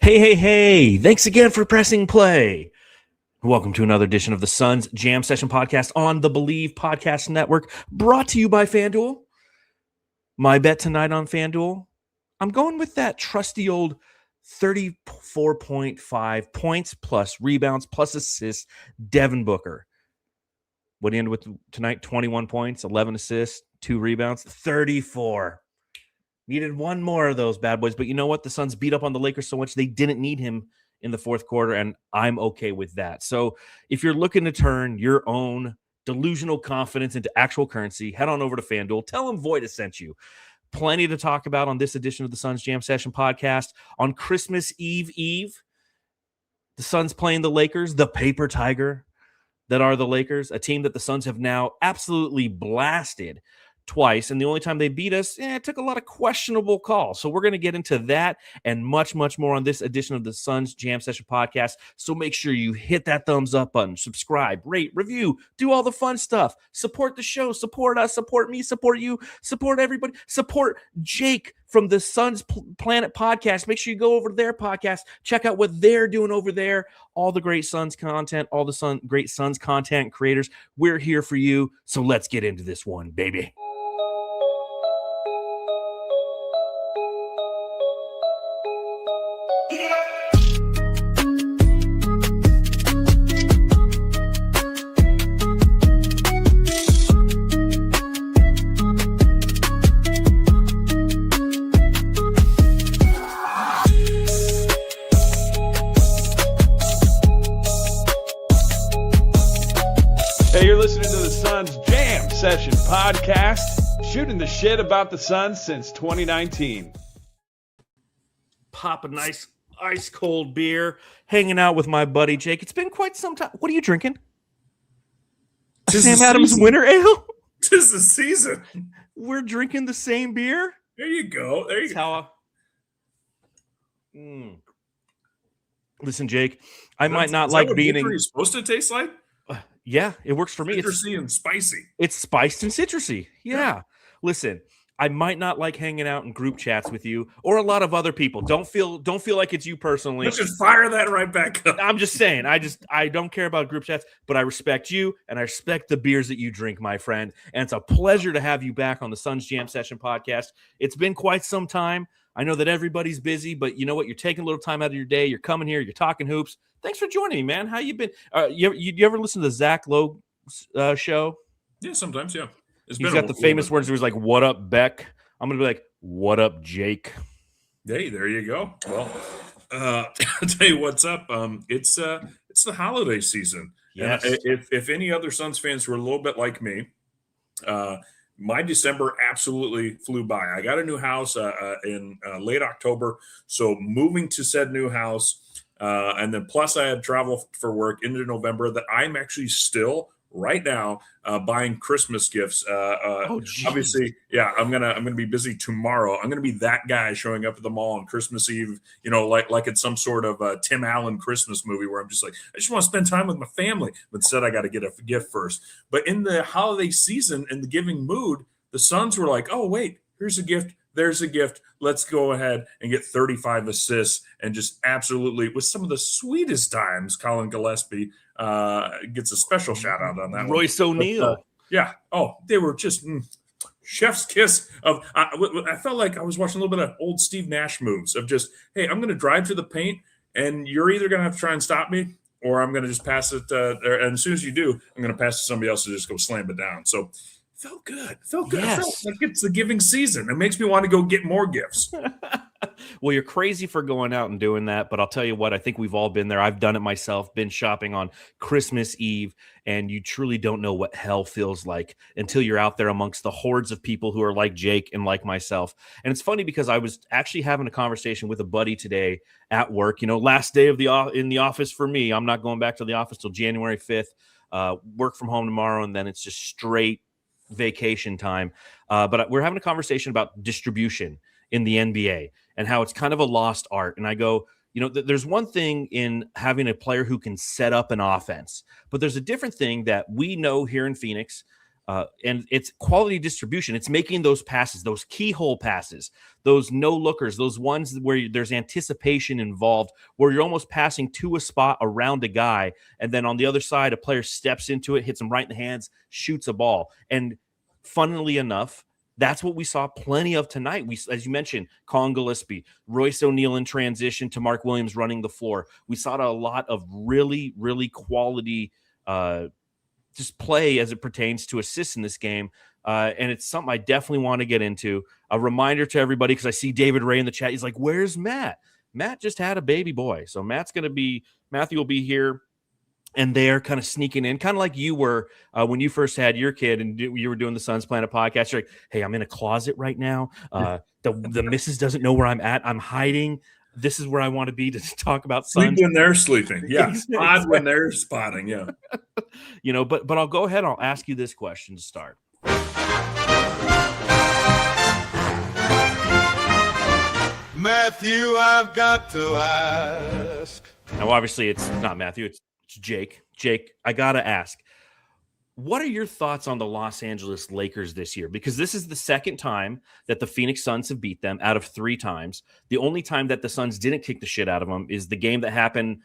Hey. Thanks again for pressing play. Welcome to another edition of the Suns Jam Session podcast on the BLEAV Podcast Network, brought to you by FanDuel. My bet tonight on FanDuel, I'm going with that trusty old 34.5 points plus rebounds plus assists, Devin Booker. What he ended with tonight, 21 points, 11 assists, 2 rebounds, 34. Needed one more of those bad boys, but you know what? The Suns beat up on the Lakers so much they didn't need him in the fourth quarter, and I'm okay with that. So if you're looking to turn your own delusional confidence into actual currency, head on over to FanDuel. Tell them Void has sent you. Plenty to talk about on this edition of the Suns Jam Session podcast. On Christmas Eve, the Suns playing the Lakers, the paper tiger that are the Lakers, a team that the Suns have now absolutely blasted twice, and the only time they beat us, it took a lot of questionable calls. So we're going to get into that and much more on this edition of the Suns Jam Session podcast. So make sure you hit that thumbs up button, subscribe, rate, review, do all the fun stuff. Support the show, support us, support me, support you, support everybody, support Jake from the Suns Planet podcast. Make sure you go over to their podcast, check out what they're doing over there. All the great Suns content, all the great Suns content creators. We're here for you. So let's get into this one, baby. Session podcast, shooting the shit about the Suns since 2019. Pop a nice ice cold beer, hanging out with my buddy Jake. It's been quite some time. What are you drinking? Sam Adams Winter Ale? 'Tis the season. We're drinking the same beer? There you go. Listen, Jake, I might not like being. What it's supposed to taste like? Yeah, it works for me. Citrusy and spicy. It's spiced and citrusy. Yeah. Listen, I might not like hanging out in group chats with you or a lot of other people. Don't feel like it's you personally. Let's just fire that right back up. I'm just saying, I don't care about group chats, but I respect you and I respect the beers that you drink, my friend. And it's a pleasure to have you back on the Suns Jam Session podcast. It's been quite some time. I know that everybody's busy, but you know what? You're taking a little time out of your day. You're coming here. You're talking hoops. Thanks for joining me, man. How you been? You ever listen to the Zach Lowe show? Yeah, sometimes, yeah. He's got the famous words where he's like, "What up, Beck?" I'm going to be like, "What up, Jake?" Hey, there you go. Well, I'll tell you what's up. It's the holiday season. Yes. And if any other Suns fans were a little bit like me, my December absolutely flew by. I got a new house in late October, so moving to said new house, and then plus I had travel for work into November that I'm actually still right now buying Christmas gifts. Obviously, yeah, I'm gonna be busy tomorrow. I'm gonna be that guy showing up at the mall on Christmas Eve, like it's some sort of Tim Allen Christmas movie where I'm just like, I just want to spend time with my family. But instead, I got to get a gift first. But in the holiday season, in the giving mood, the Suns were like, oh wait, here's a gift. There's a gift. Let's go ahead and get 35 assists and just absolutely, with some of the sweetest times, Colin Gillespie gets a special shout out on that Royce O'Neal. Yeah. Oh, they were just chef's kiss of. I felt like I was watching a little bit of old Steve Nash moves of just, hey, I'm going to drive to the paint, and you're either going to have to try and stop me, or I'm going to just pass it. And as soon as you do, I'm going to pass it to somebody else to just go slam it down. So. Felt good. Yes. I felt like it's the giving season. It makes me want to go get more gifts. Well, you're crazy for going out and doing that, but I'll tell you what, I think we've all been there. I've done it myself, been shopping on Christmas Eve, and you truly don't know what hell feels like until you're out there amongst the hordes of people who are like Jake and like myself. And it's funny because I was actually having a conversation with a buddy today at work, last day of in the office for me. I'm not going back to the office till January 5th, work from home tomorrow, and then it's just straight vacation time. But we're having a conversation about distribution in the NBA and how it's kind of a lost art. And I go, there's one thing in having a player who can set up an offense, but there's a different thing that we know here in Phoenix. And it's quality distribution. It's making those passes, those keyhole passes, those no lookers, those ones where there's anticipation involved, where you're almost passing to a spot around a guy, and then on the other side, a player steps into it, hits him right in the hands, shoots a ball. And funnily enough, that's what we saw plenty of tonight. We, as you mentioned, Colin Gillespie, Royce O'Neal in transition to Mark Williams running the floor. We saw a lot of really, really quality just play as it pertains to assists in this game. And it's something I definitely want to get into. A reminder to everybody, because I see David Ray in the chat. He's like, where's Matt? Matt just had a baby boy. So Matthew will be here and they're kind of sneaking in, kind of like you were when you first had your kid and you were doing the Suns Planet podcast. You're like, hey, I'm in a closet right now. The missus doesn't know where I'm at. I'm hiding. This is where I want to be to talk about Suns. Sleep when they're sleeping. Yeah. Exactly. Spot when they're spotting. Yeah. But I'll go ahead. I'll ask you this question to start. Matthew, I've got to ask. Now, obviously, it's not Matthew. It's Jake. Jake, I got to ask, what are your thoughts on the Los Angeles Lakers this year? Because this is the second time that the Phoenix Suns have beat them out of 3 times. The only time that the Suns didn't kick the shit out of them is the game that happened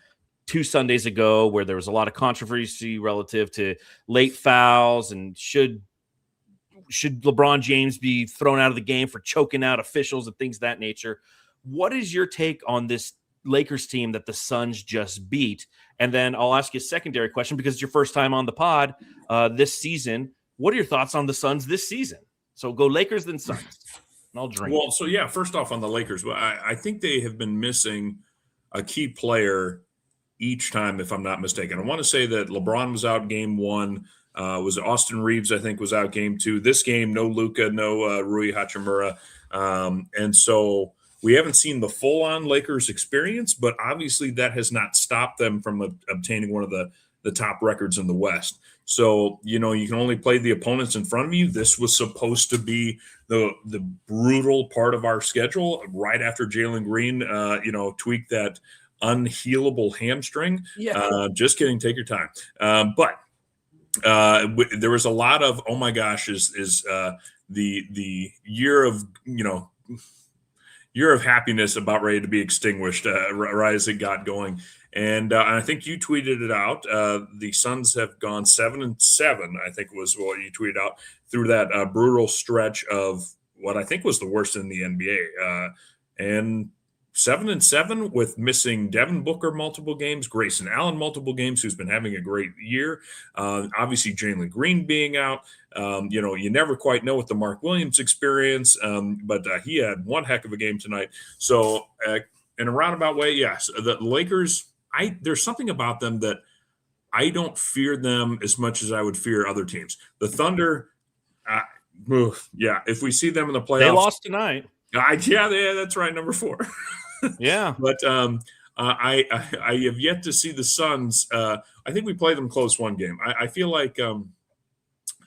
2 Sundays ago, where there was a lot of controversy relative to late fouls and should LeBron James be thrown out of the game for choking out officials and things of that nature. What is your take on this Lakers team that the Suns just beat? And then I'll ask you a secondary question, because it's your first time on the pod this season. What are your thoughts on the Suns this season? So go Lakers, then Suns. And I'll drink. Well, so yeah, first off on the Lakers, I think they have been missing a key player each time, if I'm not mistaken. I want to say that LeBron was out game 1. Was Austin Reeves, I think, was out game 2. This game, no Luka, no Rui Hachimura. And so we haven't seen the full-on Lakers experience, but obviously that has not stopped them from obtaining one of the top records in the West. So, you can only play the opponents in front of you. This was supposed to be the brutal part of our schedule right after Jalen Green, tweaked that unhealable hamstring. Yeah. Just kidding. Take your time. But there was a lot of, oh my gosh, is the year of happiness about ready to be extinguished right as it got going. And I think you tweeted it out. The Suns have gone 7-7, I think was what you tweeted out, through that brutal stretch of what I think was the worst in the NBA. And 7-7 with missing Devin Booker multiple games, Grayson Allen multiple games, who's been having a great year. Obviously, Jalen Green being out. You never quite know with the Mark Williams experience, but he had one heck of a game tonight. So in a roundabout way, yes, the Lakers, there's something about them that I don't fear them as much as I would fear other teams. The Thunder, if we see them in the playoffs. They lost tonight. Yeah, that's right, number 4. Yeah. But I have yet to see the Suns. I think we played them close one game. I feel like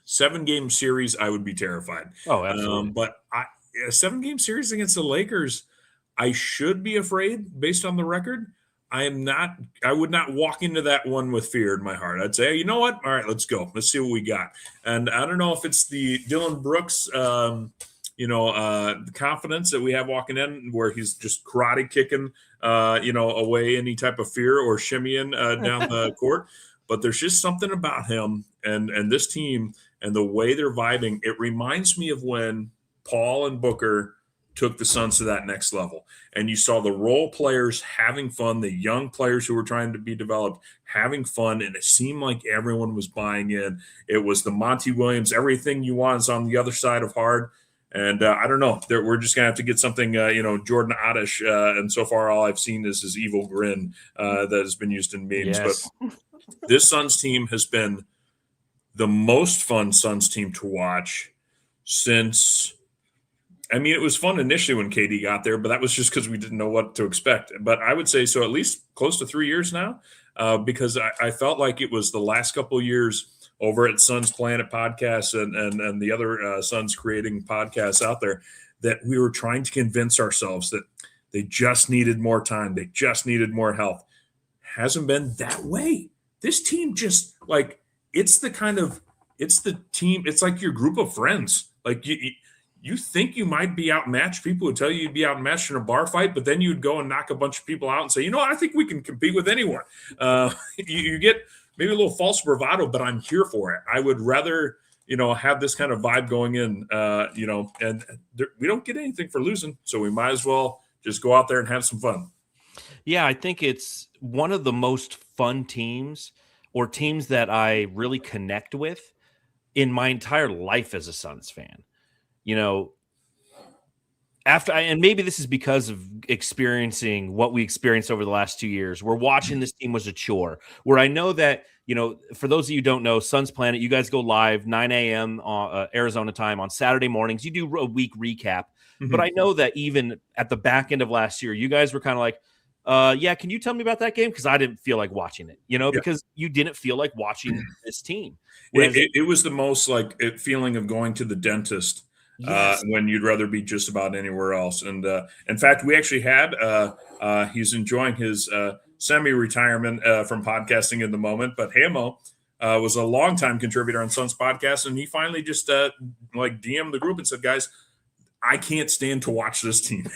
7-game series, I would be terrified. Oh, absolutely. But a 7-game series against the Lakers, I should be afraid based on the record. I am not. I would not walk into that one with fear in my heart. I'd say, you know what? All right, let's go. Let's see what we got. And I don't know if it's the Dillon Brooks, the confidence that we have walking in, where he's just karate kicking, away any type of fear or shimmying down the court. But there's just something about him and this team and the way they're vibing. It reminds me of when Paul and Booker took the Suns to that next level. And you saw the role players having fun, the young players who were trying to be developed having fun, and it seemed like everyone was buying in. It was the Monty Williams, everything you want is on the other side of hard. And I don't know. We're just going to have to get something, Jordan Oddish. And so far, all I've seen is his evil grin that has been used in memes. Yes. But this Suns team has been the most fun Suns team to watch since – it was fun initially when KD got there, but that was just because we didn't know what to expect. But I would say so at least close to 3 years now, because I felt like it was the last couple of years over at Suns Planet Podcasts and the other Suns creating podcasts out there that we were trying to convince ourselves that they just needed more time. They just needed more health. Hasn't been that way. This team just it's the kind of it's the team. It's like your group of friends. Like you think you might be outmatched. People would tell you you'd be outmatched in a bar fight, but then you'd go and knock a bunch of people out and say, I think we can compete with anyone. You get maybe a little false bravado, but I'm here for it. I would rather, have this kind of vibe going in, and we don't get anything for losing. So we might as well just go out there and have some fun. Yeah, I think it's one of the most fun teams or teams that I really connect with in my entire life as a Suns fan. And maybe this is because of experiencing what we experienced over the last 2 years, where watching this team was a chore, where I know that, for those of you who don't know, Suns Planet, you guys go live 9 a.m. Arizona time on Saturday mornings. You do a week recap. Mm-hmm. But I know that even at the back end of last year, you guys were kind of like, can you tell me about that game? Because I didn't feel like watching it, because you didn't feel like watching this team. Whereas, it was the most like feeling of going to the dentist. Yes. When you'd rather be just about anywhere else. And in fact, we actually had he's enjoying his semi-retirement from podcasting in the moment. But Hamo was a longtime contributor on Suns Podcast, and he finally just DM'd the group and said, "Guys, I can't stand to watch this team."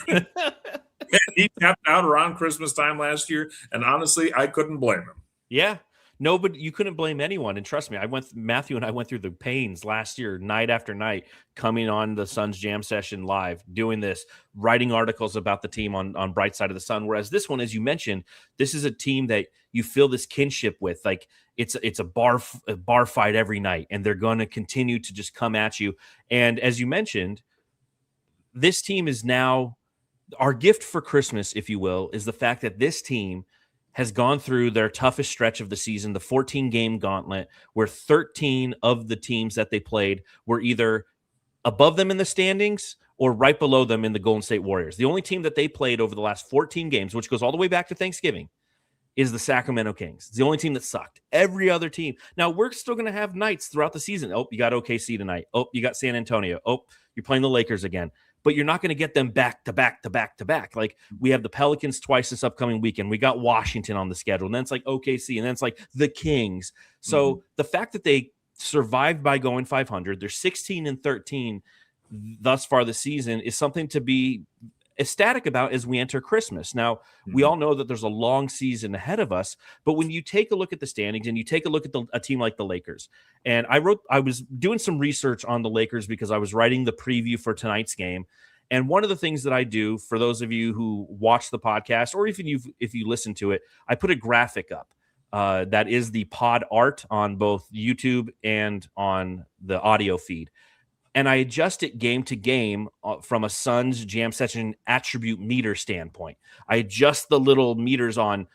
He tapped out around Christmas time last year, and honestly, I couldn't blame him. Yeah. No, but you couldn't blame anyone. And trust me, Matthew and I went through the pains last year, night after night, coming on the Suns Jam Session live, doing this, writing articles about the team on Bright Side of the Sun. Whereas this one, as you mentioned, this is a team that you feel this kinship with. Like it's a bar fight every night, and they're going to continue to just come at you. And as you mentioned, this team is now our gift for Christmas, if you will, is the fact that this team has gone through their toughest stretch of the season, the 14-game gauntlet, where 13 of the teams that they played were either above them in the standings or right below them in the Golden State Warriors. The only team that they played over the last 14 games, which goes all the way back to Thanksgiving, is the Sacramento Kings. It's the only team that sucked. Every other team. Now, we're still going to have nights throughout the season. Oh, you got OKC tonight. Oh, you got San Antonio. Oh, you're playing the Lakers again. But you're not going to get them back to back to back to back. Like we have the Pelicans twice this upcoming weekend. We got Washington on the schedule. And then it's like OKC. And then it's like the Kings. So the fact that they survived by going 500, they're 16-13 thus far this season is something to be ecstatic about as we enter Christmas. Now, we all know that there's a long season ahead of us, but when you take a look at the standings and you take a look at a team like the Lakers, and I was doing some research on the Lakers because I was writing the preview for tonight's game. And one of the things that I do for those of you who watch the podcast, or even if you listen to it, I put a graphic up that is the pod art on both YouTube and on the audio feed. And I adjust it game to game from a Suns Jam Session attribute meter standpoint. I adjust the little meters on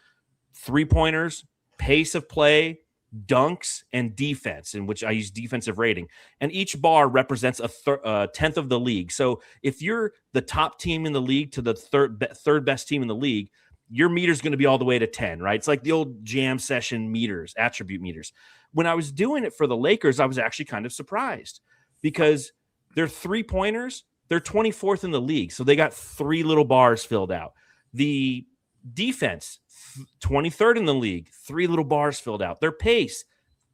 three-pointers, pace of play, dunks, and defense, in which I use defensive rating. And each bar represents a tenth of the league. So if you're the top team in the league to the third best team in the league, your meter's going to be all the way to 10, right? It's like the old Jam Session meters, attribute meters. When I was doing it for the Lakers, I was actually kind of surprised, because their three-pointers, they're 24th in the league. So they got 3 little bars filled out. The defense, 23rd in the league, 3 little bars filled out. Their pace,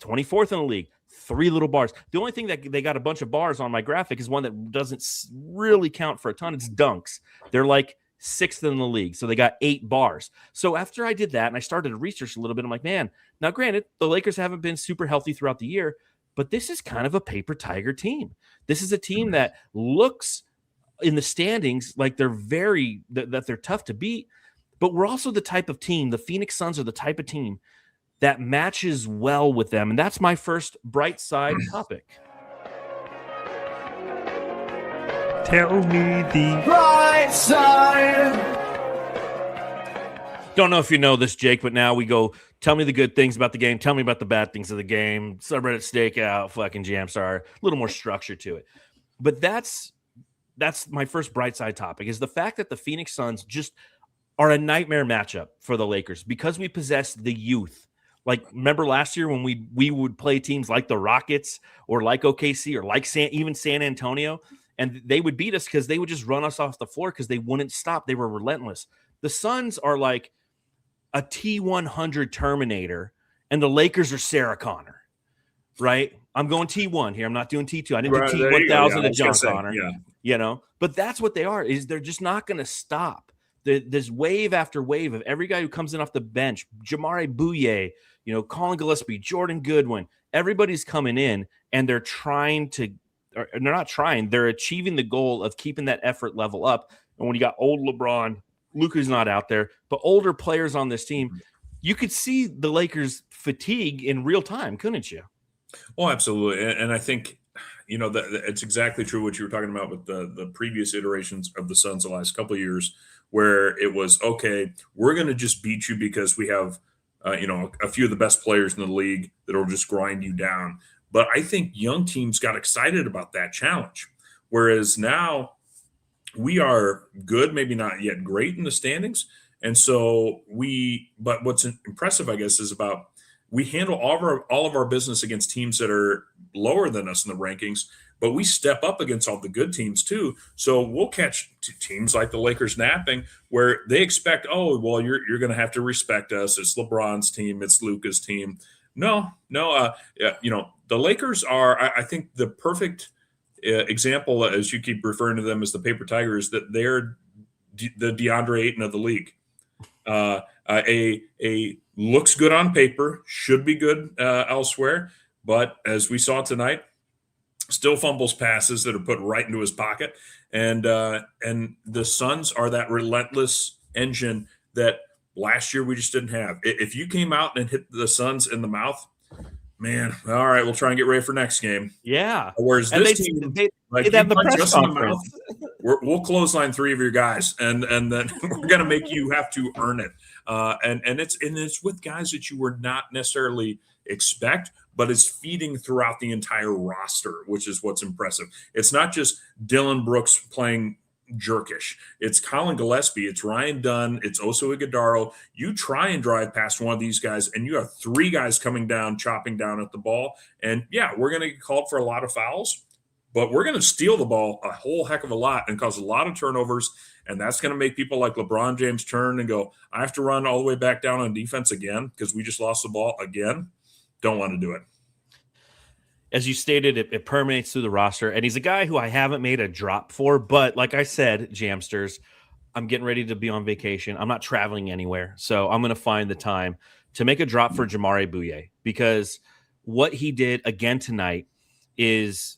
24th in the league, 3 little bars. The only thing that they got a bunch of bars on my graphic is one that doesn't really count for a ton. It's dunks. They're like 6th in the league. So they got 8 bars. So after I did that and I started to research a little bit, I'm like, man, now granted, the Lakers haven't been super healthy throughout the year, but this is kind of a paper tiger team. This is a team that looks in the standings like they're that they're tough to beat, but we're also the type of team, the Phoenix Suns are the type of team that matches well with them. And that's my first bright side topic. Tell me the bright side. Don't know if you know this, Jake, but now we go, tell me the good things about the game. Tell me about the bad things of the game. Subreddit stakeout, fucking Jamstar, a little more structure to it. But that's my first bright side topic, is the fact that the Phoenix Suns just are a nightmare matchup for the Lakers because we possess the youth. Like, remember last year when we would play teams like the Rockets or like OKC or like even San Antonio, and they would beat us because they would just run us off the floor because they wouldn't stop. They were relentless. The Suns are like a T-100 Terminator, and the Lakers are Sarah Connor. right? I'm going T1 here. I'm not doing T2. I didn't Right, do there you go. T1000 Yeah, I to was John gonna say, Connor. yeah. You know, but that's what they are. Is they're just not going to stop. This wave after wave of every guy who comes in off the bench, Jamari Bouyea, Colin Gillespie, Jordan Goodwin, everybody's coming in and they're trying to, or they're not trying, they're achieving the goal of keeping that effort level up. And when you got old LeBron, Luka's not out there, but older players on this team, you could see the Lakers fatigue in real time, couldn't you? Oh, absolutely. And I think, that it's exactly true what you were talking about with the previous iterations of the Suns the last couple of years, where it was, okay, we're going to just beat you because we have, a few of the best players in the league that will just grind you down. But I think young teams got excited about that challenge. Whereas now we are good, maybe not yet great in the standings. And so but what's impressive, I guess, is about we handle all of our business against teams that are lower than us in the rankings, but we step up against all the good teams too. So we'll catch teams like the Lakers napping where they expect, oh, well, you're going to have to respect us. It's LeBron's team. It's Luka's team. No. The Lakers are, I think, the perfect example, as you keep referring to them as the paper tigers, that they're the DeAndre Ayton of the league. A looks good on paper, should be good elsewhere, but as we saw tonight, still fumbles passes that are put right into his pocket. And the Suns are that relentless engine that last year we just didn't have. If you came out and hit the Suns in the mouth, man, all right, we'll try and get ready for next game. Yeah. Whereas this team, like, have the press conference. We'll clothesline 3 of your guys, and then we're going to make you have to earn it. And it's with guys that you would not necessarily expect, but it's feeding throughout the entire roster, which is what's impressive. It's not just Dillon Brooks playing jerkish. It's Colin Gillespie. It's Ryan Dunn. It's Oso Iguodaro. You try and drive past one of these guys, and you have 3 guys coming down, chopping down at the ball. And, yeah, we're going to get called for a lot of fouls, but we're going to steal the ball a whole heck of a lot and cause a lot of turnovers, and that's going to make people like LeBron James turn and go, I have to run all the way back down on defense again because we just lost the ball again. Don't want to do it. As you stated, it permeates through the roster, and he's a guy who I haven't made a drop for, but like I said, Jamsters, I'm getting ready to be on vacation. I'm not traveling anywhere, so I'm going to find the time to make a drop for Jamari Bouyea because what he did again tonight is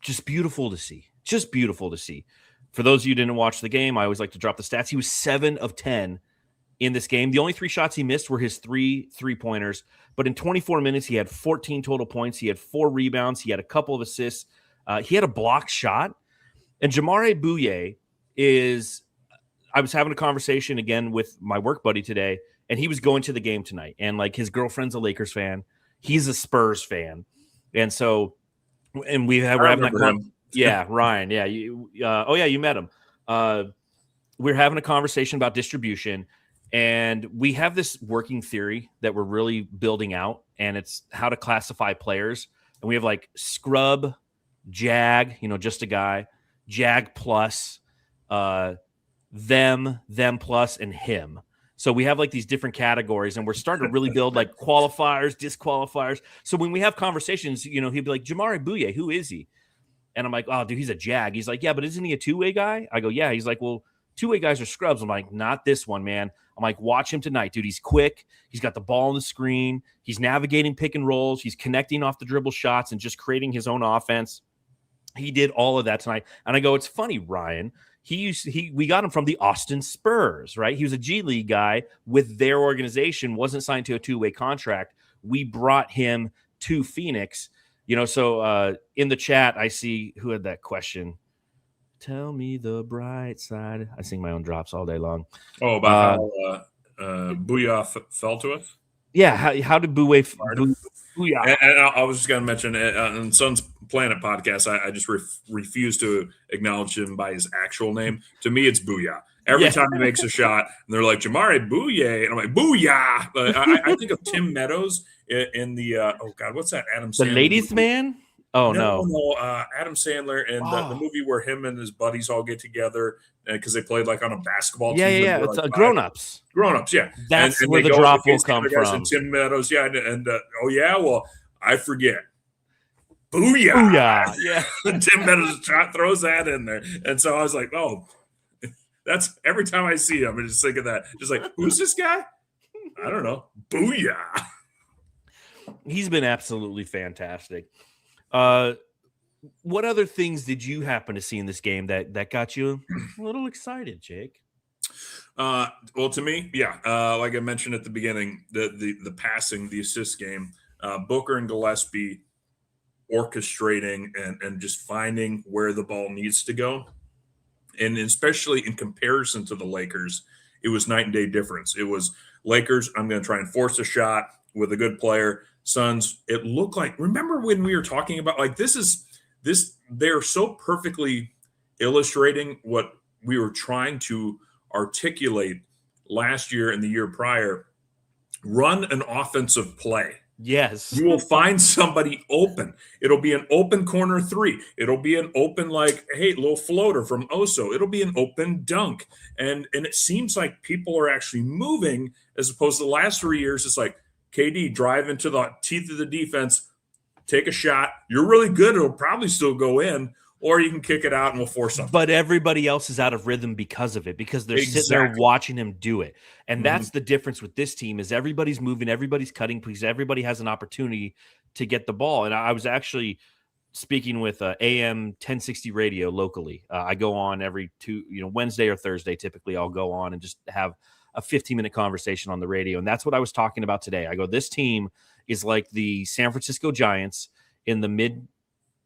just beautiful to see. Just beautiful to see. For those of you who didn't watch the game, I always like to drop the stats. He was 7 of 10 in this game. The only 3 shots he missed were his 3 3-pointers. But in 24 minutes, he had 14 total points. He had 4 rebounds. He had a couple of assists. He had a blocked shot. And Jamari Bouyea is – I was having a conversation again with my work buddy today, and he was going to the game tonight. And, like, his girlfriend's a Lakers fan. He's a Spurs fan. And so – and we're having that – yeah, Ryan. Yeah. You met him. We're having a conversation about distribution. And we have this working theory that we're really building out, and it's how to classify players. And we have like scrub, jag, just a guy, jag plus, them plus, and him. So we have like these different categories, and we're starting to really build like qualifiers, disqualifiers. So when we have conversations, he'd be like, Jamari Bouyea, who is he? And I'm like, oh, dude, he's a jag. He's like, yeah, but isn't he a two-way guy? I go, yeah. He's like, well, two-way guys are scrubs. I'm like, not this one, man. I'm like, watch him tonight, dude. He's quick. He's got the ball on the screen. He's navigating pick and rolls. He's connecting off the dribble shots and just creating his own offense. He did all of that tonight. And I go, it's funny, Ryan. We got him from the Austin Spurs, right? He was a G League guy with their organization, wasn't signed to a two-way contract. We brought him to Phoenix. So in the chat, I see who had that question. Tell me the bright side. I sing my own drops all day long. Oh, about how Bouyea fell to us? Yeah, how did Bouyea? And I was just going to mention on Sun's Planet podcast, I just refuse to acknowledge him by his actual name. To me, it's Bouyea. Every time he makes a shot, and they're like, Jamari Bouyea. And I'm like, Booyah. I think of Tim Meadows in the, oh, God, what's that? Adam Sandler. The Ladies' Man? Oh, no. Adam Sandler and the movie where him and his buddies all get together because they played like on a basketball team. Yeah. It's like Grown-Ups. Grown-Ups, yeah. That's where the drop will come from. And Tim Meadows, yeah. And well, I forget. Booyah. Booyah. Yeah. Tim Meadows throws that in there. And so I was like, oh, that's every time I see him, I just think of that. Just like, who's this guy? I don't know. Booyah. He's been absolutely fantastic. What other things did you happen to see in this game that got you a little excited, Jake? Well, to me, yeah, like I mentioned at the beginning, the passing, the assist game, Booker and Gillespie orchestrating and just finding where the ball needs to go. And especially in comparison to the Lakers, it was night and day difference. It was Lakers, I'm going to try and force a shot with a good player. Suns, it looked like, remember when we were talking about like they're so perfectly illustrating what we were trying to articulate last year and the year prior. Run an offensive play. Yes. You will find somebody open. It'll be an open corner three. It'll be an open, like, hey, little floater from Oso. It'll be an open dunk. And it seems like people are actually moving as opposed to the last 3 years. It's like KD drive into the teeth of the defense, take a shot. You're really good. It'll probably still go in. Or you can kick it out and we'll force something. But everybody else is out of rhythm because of it, because they're sitting there watching him do it. And that's the difference with this team is everybody's moving, everybody's cutting, because everybody has an opportunity to get the ball. And I was actually speaking with AM 1060 radio locally. I go on every Wednesday or Thursday. Typically, I'll go on and just have a 15-minute conversation on the radio. And that's what I was talking about today. I go, this team is like the San Francisco Giants in the mid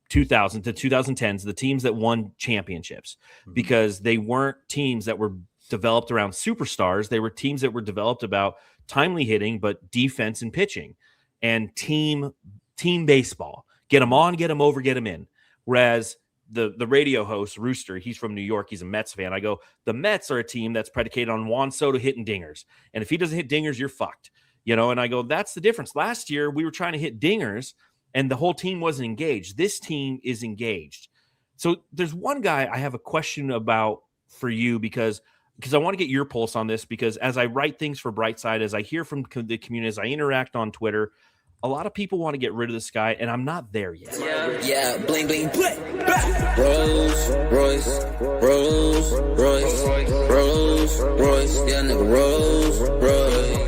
2000 to 2010s, the teams that won championships, because they weren't teams that were developed around superstars. They were teams that were developed about timely hitting, but defense and pitching and team baseball. Get them on, get them over, get them in. Whereas the radio host, Rooster, he's from New York. He's a Mets fan. I go, the Mets are a team that's predicated on Juan Soto hitting dingers. And if he doesn't hit dingers, you're fucked. And I go, that's the difference. Last year, we were trying to hit dingers, and the whole team wasn't engaged. This team is engaged. So there's one guy I have a question about for you because I want to get your pulse on this, because as I write things for Brightside, as I hear from the community, as I interact on Twitter, a lot of people want to get rid of this guy, and I'm not there yet. Yeah, bling, bling, bling. Rolls, Royce, yeah, nigga, Rolls, Royce.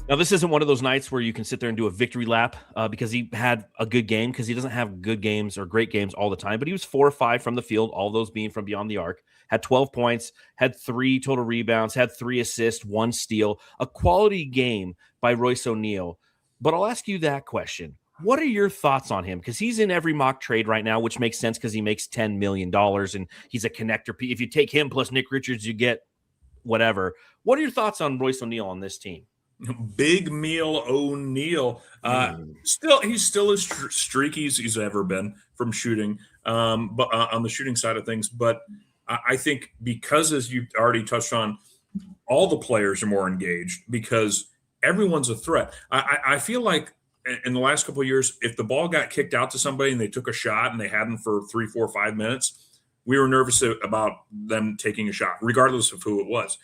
Now, this isn't one of those nights where you can sit there and do a victory lap because he had a good game, because he doesn't have good games or great games all the time. But he was 4 or 5 from the field, all those being from beyond the arc, had 12 points, had 3 total rebounds, had 3 assists, 1 steal, a quality game by Royce O'Neal. But I'll ask you that question. What are your thoughts on him? Because he's in every mock trade right now, which makes sense because he makes $10 million and he's a connector. If you take him plus Nick Richards, you get whatever. What are your thoughts on Royce O'Neal on this team? Big Meal O'Neal. He's still as streaky as he's ever been from shooting, but on the shooting side of things. But I think because, as you already touched on, all the players are more engaged because everyone's a threat. I feel like in the last couple of years, if the ball got kicked out to somebody and they took a shot and they had them for 3, 4, 5 minutes, we were nervous about them taking a shot, regardless of who it was.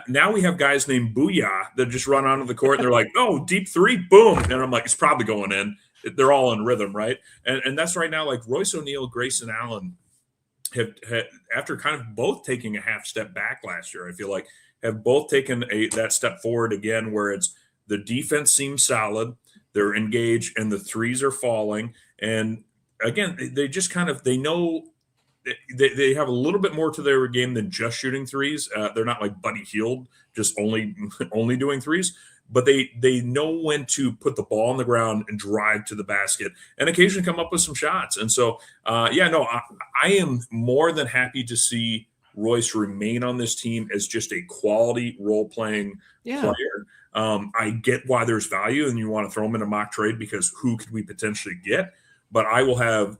Now we have guys named Bouyea that just run onto the court and they're like, oh, deep three, boom. And I'm like, it's probably going in. They're all in rhythm, right? And that's right now, like Royce O'Neal, Grayson Allen have after kind of both taking a half step back last year, I feel like, have both taken that step forward again, where it's the defense seems solid, they're engaged, and the threes are falling. And again, they just kind of, they know they have a little bit more to their game than just shooting threes. They're not like Buddy Hield, just only doing threes, but they know when to put the ball on the ground and drive to the basket and occasionally come up with some shots. And so, I am more than happy to see Royce remain on this team as just a quality role-playing player. I get why there's value and you want to throw him in a mock trade because who could we potentially get? But I will have,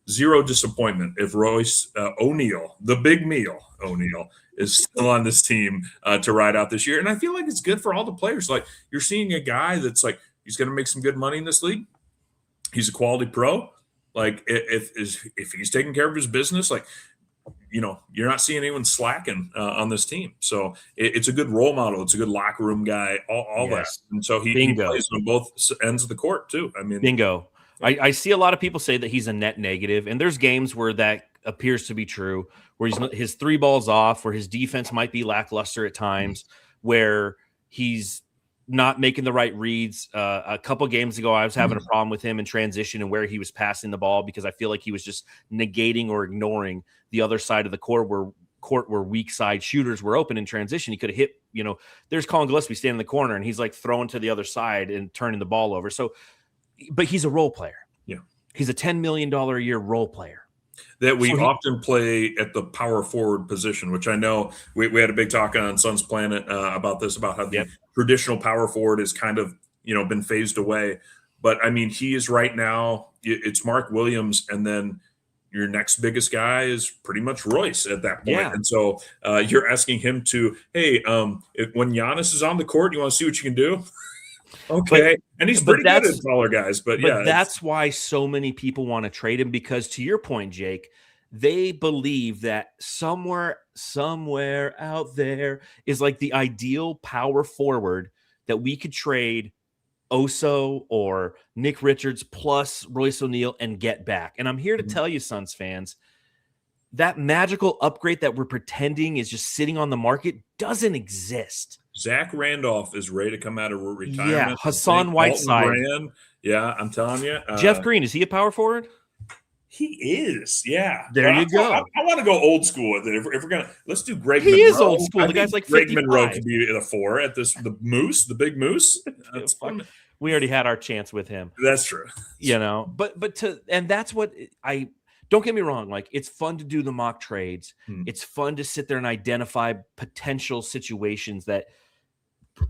zero disappointment if Royce O'Neal, the big meal O'Neal, is still on this team to ride out this year. And I feel like it's good for all the players. Like, you're seeing a guy that's like, he's going to make some good money in this league. He's a quality pro. Like, if he's taking care of his business, like, you're not seeing anyone slacking on this team. So it's a good role model. It's a good locker room guy, all that. And so he plays on both ends of the court too. I mean, bingo. I see a lot of people say that he's a net negative, and there's games where that appears to be true, where his three balls off, where his defense might be lackluster at times, where he's not making the right reads. A couple games ago, I was having a problem with him in transition and where he was passing the ball, because I feel like he was just negating or ignoring the other side of the court where weak side shooters were open in transition. He could have hit, there's Colin Gillespie standing in the corner and he's like throwing to the other side and turning the ball over. So, but he's a role player. Yeah. He's a $10 million a year role player. That we often play at the power forward position, which I know we had a big talk on Suns Planet about this, about how the traditional power forward has kind of, been phased away. But I mean, he is right now, it's Mark Williams, and then your next biggest guy is pretty much Royce at that point. Yeah. And so you're asking him to, hey, when Giannis is on the court, you want to see what you can do? Okay. And he's pretty good at taller guys. But yeah. That's why so many people want to trade him, because to your point, Jake, they believe that somewhere out there is like the ideal power forward that we could trade Oso or Nick Richards plus Royce O'Neal and get back. And I'm here to tell you, Suns fans, that magical upgrade that we're pretending is just sitting on the market doesn't exist. Zach Randolph is ready to come out of retirement. Yeah, Hassan Whiteside. Yeah, I'm telling you. Jeff Green, is he a power forward? He is, yeah. There you go. I want to go old school with it. If we're gonna, let's do Greg Monroe. He is old school. The guy's like 55. Greg Monroe could be at a 4 at the big moose. That's fun. We already had our chance with him. That's true. And that's what don't get me wrong. Like, it's fun to do the mock trades. It's fun to sit there and identify potential situations that,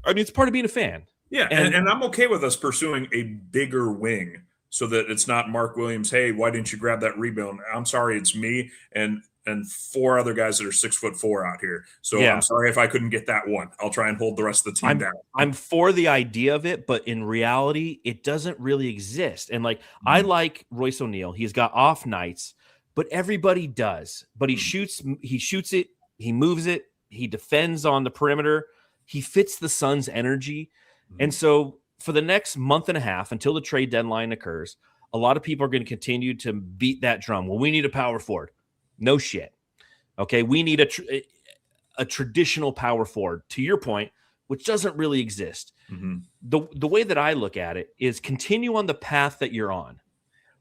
it's part of being a fan. Yeah. And I'm okay with us pursuing a bigger wing so that it's not Mark Williams. Hey, why didn't you grab that rebound? I'm sorry. It's me and 4 other guys that are 6'4" out here. So I'm sorry if I couldn't get that one. I'll try and hold the rest of the team down. I'm for the idea of it, but in reality, it doesn't really exist. And I like Royce O'Neal. He's got off nights, but everybody does. But he shoots it, he moves it, he defends on the perimeter. He fits the Suns' energy. And so for the next month and a half until the trade deadline occurs, a lot of people are going to continue to beat that drum. Well, we need a power forward. No shit. Okay, we need a traditional power forward, to your point, which doesn't really exist. The way that I look at it is continue on the path that you're on.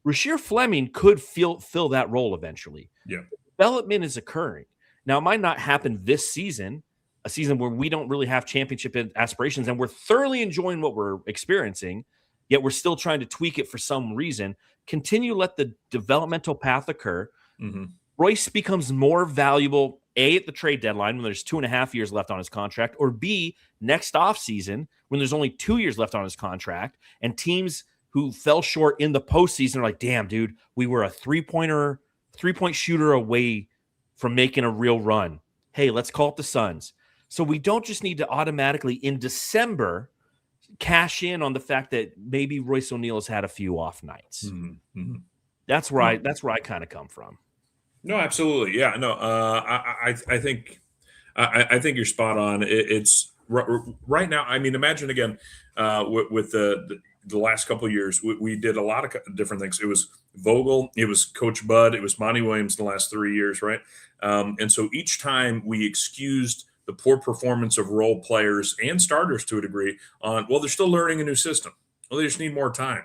Rasheer Fleming could fill that role eventually. Yeah. Development is occurring. Now, it might not happen this season, a season where we don't really have championship aspirations and we're thoroughly enjoying what we're experiencing, yet we're still trying to tweak it for some reason. Continue, let the developmental path occur. Royce becomes more valuable, A, at the trade deadline when there's 2.5 years left on his contract, or B, next offseason when there's only 2 years left on his contract, and teams who fell short in the postseason are like, damn, dude, we were a three-point shooter away from making a real run. Hey, let's call up the Suns. So we don't just need to automatically in December cash in on the fact that maybe Royce O'Neal has had a few off nights. That's where I kind of come from. No, absolutely. Yeah, no, I think you're spot on. It's right now. I mean, imagine again with the last couple of years, we did a lot of different things. It was Vogel, it was Coach Bud, it was Monty Williams in the last 3 years, right? And so each time we excused the poor performance of role players and starters to a degree on, well, they're still learning a new system. Well, they just need more time.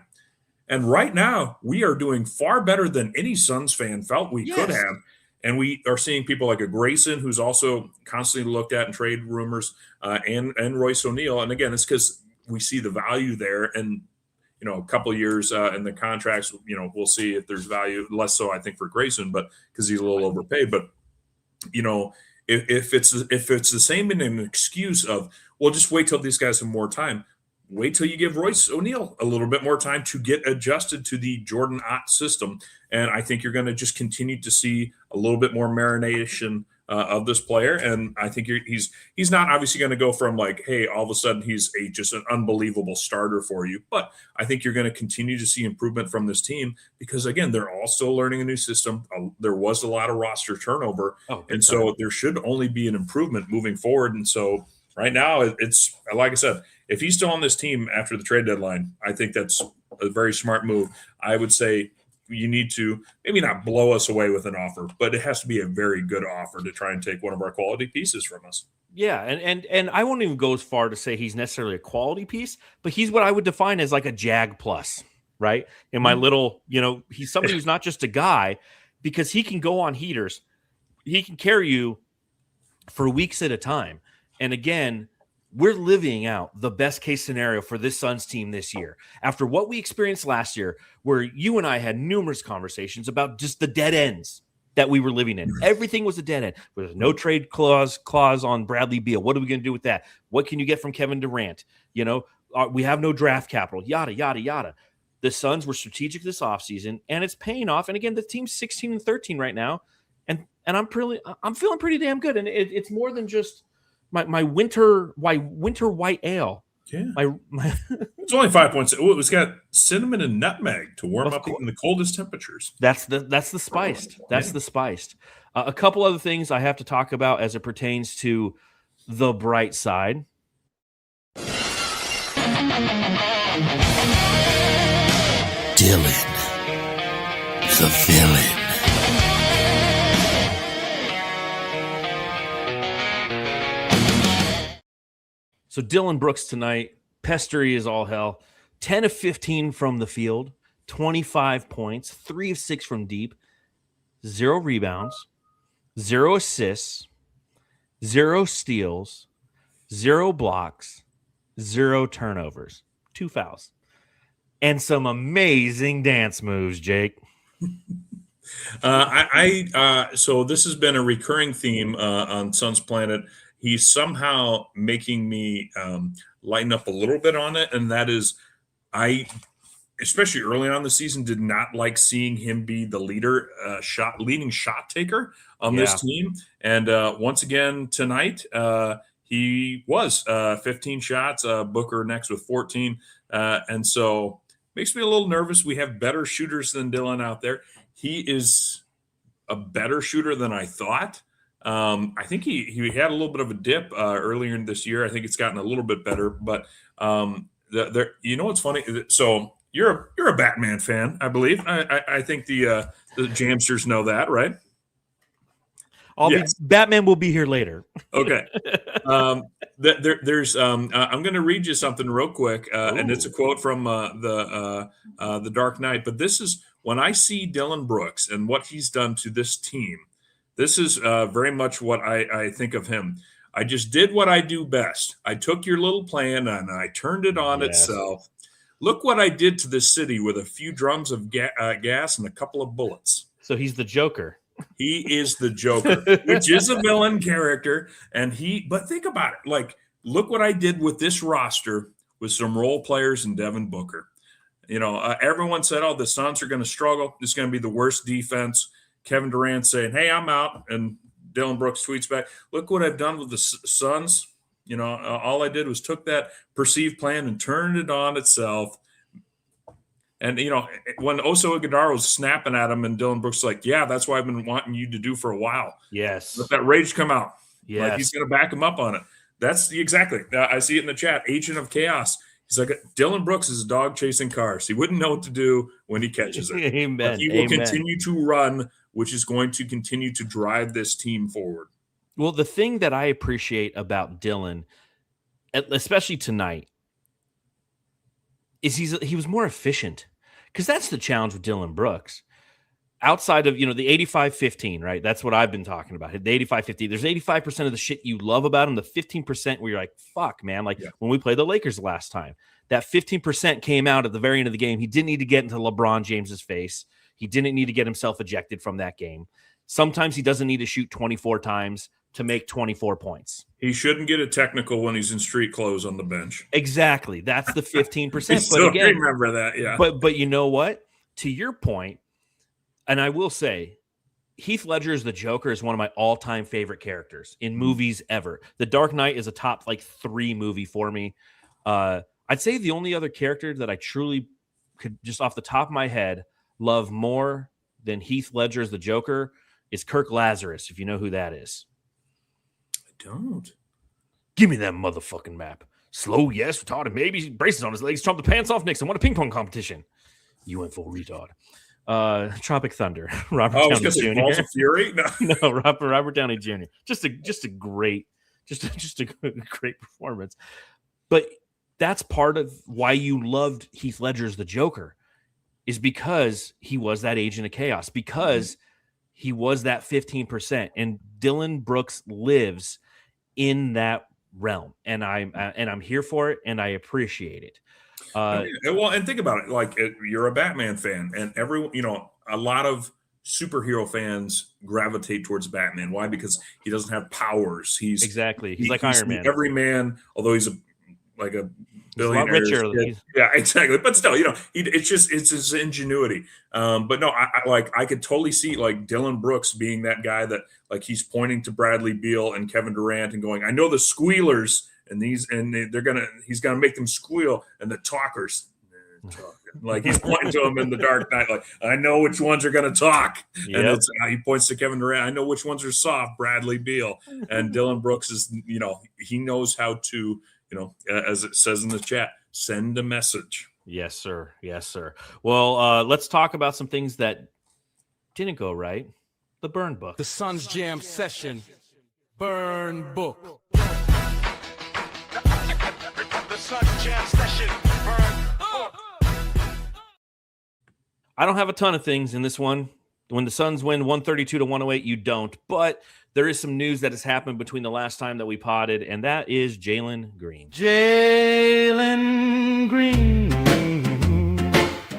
And right now, we are doing far better than any Suns fan felt we could have. And we are seeing people like a Grayson, who's also constantly looked at in trade rumors, and Royce O'Neal. And again, it's because we see the value there. And, a couple of years in the contracts, we'll see if there's value. Less so, I think, for Grayson, but because he's a little overpaid. But, if it's the same in an excuse of, well, just wait till these guys have more time. Wait till you give Royce O'Neal a little bit more time to get adjusted to the Jordan Ott system. And I think you're going to just continue to see a little bit more marination of this player, and I think he's not obviously going to go from like, hey, all of a sudden he's just an unbelievable starter for you. But I think you're going to continue to see improvement from this team because again, they're all still learning a new system. There was a lot of roster turnover, and so there should only be an improvement moving forward. And so right now, it's like I said, if he's still on this team after the trade deadline, I think that's a very smart move. I would say you need to maybe not blow us away with an offer, but it has to be a very good offer to try and take one of our quality pieces from us. Yeah, and I won't even go as far to say he's necessarily a quality piece, but he's what I would define as like a Jag plus, right? In my little, he's somebody who's not just a guy because he can go on heaters. He can carry you for weeks at a time. And again, we're living out the best case scenario for this Suns team this year. After what we experienced last year, where you and I had numerous conversations about just the dead ends that we were living in. Everything was a dead end. There was no trade clause on Bradley Beal. What are we going to do with that? What can you get from Kevin Durant? We have no draft capital, yada, yada, yada. The Suns were strategic this offseason, and it's paying off. And again, the team's 16-13 right now, and I'm feeling pretty damn good. And it's more than just my winter white ale. Yeah, it's only 5 points. Oh, it's got cinnamon and nutmeg to warm up in the coldest temperatures. That's the spiced. That's the spiced. A couple other things I have to talk about as it pertains to the bright side. Dillon, the villain. So Dillon Brooks tonight, pestery is all hell. 10 of 15 from the field, 25 points, 3 of 6 from deep, 0 rebounds, 0 assists, 0 steals, 0 blocks, 0 turnovers, 2 fouls, and some amazing dance moves, Jake. So this has been a recurring theme on Suns Planet. He's somehow making me lighten up a little bit on it, and that is especially early on in the season, did not like seeing him be the leading shot taker on this team. And once again tonight, he was 15 shots, Booker next with 14. And so makes me a little nervous. We have better shooters than Dillon out there. He is a better shooter than I thought. I think he had a little bit of a dip earlier in this year. I think it's gotten a little bit better, but what's funny? So you're a Batman fan, I believe. I think the Jamsters know that, right? Batman will be here later. Okay. There's I'm going to read you something real quick, and it's a quote from the Dark Knight. But this is when I see Dillon Brooks and what he's done to this team. This is very much what I think of him. I just did what I do best. I took your little plan and I turned it on itself. Look what I did to this city with a few drums of gas and a couple of bullets. So he's the Joker. He is the Joker, which is a villain character. But think about it. Like, look what I did with this roster with some role players and Devin Booker. Everyone said, oh, the Suns are going to struggle. It's going to be the worst defense. Kevin Durant saying, hey, I'm out. And Dillon Brooks tweets back, look what I've done with the Suns. All I did was took that perceived plan and turned it on itself. And, when Oso Iguodala was snapping at him and Dillon Brooks was like, yeah, that's what I've been wanting you to do for a while. Yes. Let that rage come out. Yes. Like he's going to back him up on it. That's exactly. I see it in the chat. Agent of Chaos. He's like, Dillon Brooks is a dog chasing cars. He wouldn't know what to do when he catches it. Amen. But he will continue to run, which is going to continue to drive this team forward. Well, the thing that I appreciate about Dillon, especially tonight, is he was more efficient, because that's the challenge with Dillon Brooks. Outside of, the 85-15, right? That's what I've been talking about. The 85-15. There's 85% of the shit you love about him. The 15% where you're like, fuck, man. Like when we played the Lakers last time, that 15% came out at the very end of the game. He didn't need to get into LeBron James's face. He didn't need to get himself ejected from that game. Sometimes he doesn't need to shoot 24 times to make 24 points. He shouldn't get a technical when he's in street clothes on the bench. Exactly. That's the 15%. I still remember that, yeah. But you know what? To your point, and I will say, Heath Ledger's the Joker is one of my all-time favorite characters in movies ever. The Dark Knight is a top 3 movie for me. I'd say the only other character that I truly could just off the top of my head love more than Heath Ledger's the Joker is Kirk Lazarus, if you know who that is. I don't. Give me that motherfucking map. Slow, yes, retarded, maybe. Braces on his legs, chomp the pants off Nixon. Won a ping pong competition. You went full retard. Tropic Thunder. Robert Downey Jr. Balls of Fury? No, Robert Downey Jr. Just a great performance. But that's part of why you loved Heath Ledger's the Joker, is because he was that agent of chaos, because he was that 15%, and Dillon Brooks lives in that realm, and I'm here for it, and I appreciate it. Well, and think about it. You're a Batman fan, and a lot of superhero fans gravitate towards Batman. Why? Because he doesn't have powers. He's like Iron Man. Every man, although he's a billionaire. Richer. Yeah, exactly. But still, it's his ingenuity. But no, I could totally see Dillon Brooks being that guy that he's pointing to Bradley Beal and Kevin Durant and going, I know the squealers and he's gonna make them squeal, and the talkers. He's pointing to them in the Dark Knight, I know which ones are going to talk. Yep. And he points to Kevin Durant. I know which ones are soft, Bradley Beal. And Dillon Brooks is, he knows how to, as it says in the chat, send a message. Yes, sir. Yes, sir. Well, let's talk about some things that didn't go right. The burn book. The Suns Jam session. Burn book. The Suns Jam session. Burn book. I don't have a ton of things in this one. When the Suns win 132-108, you don't. But there is some news that has happened between the last time that we potted, and that is Jalen Green. Jalen Green.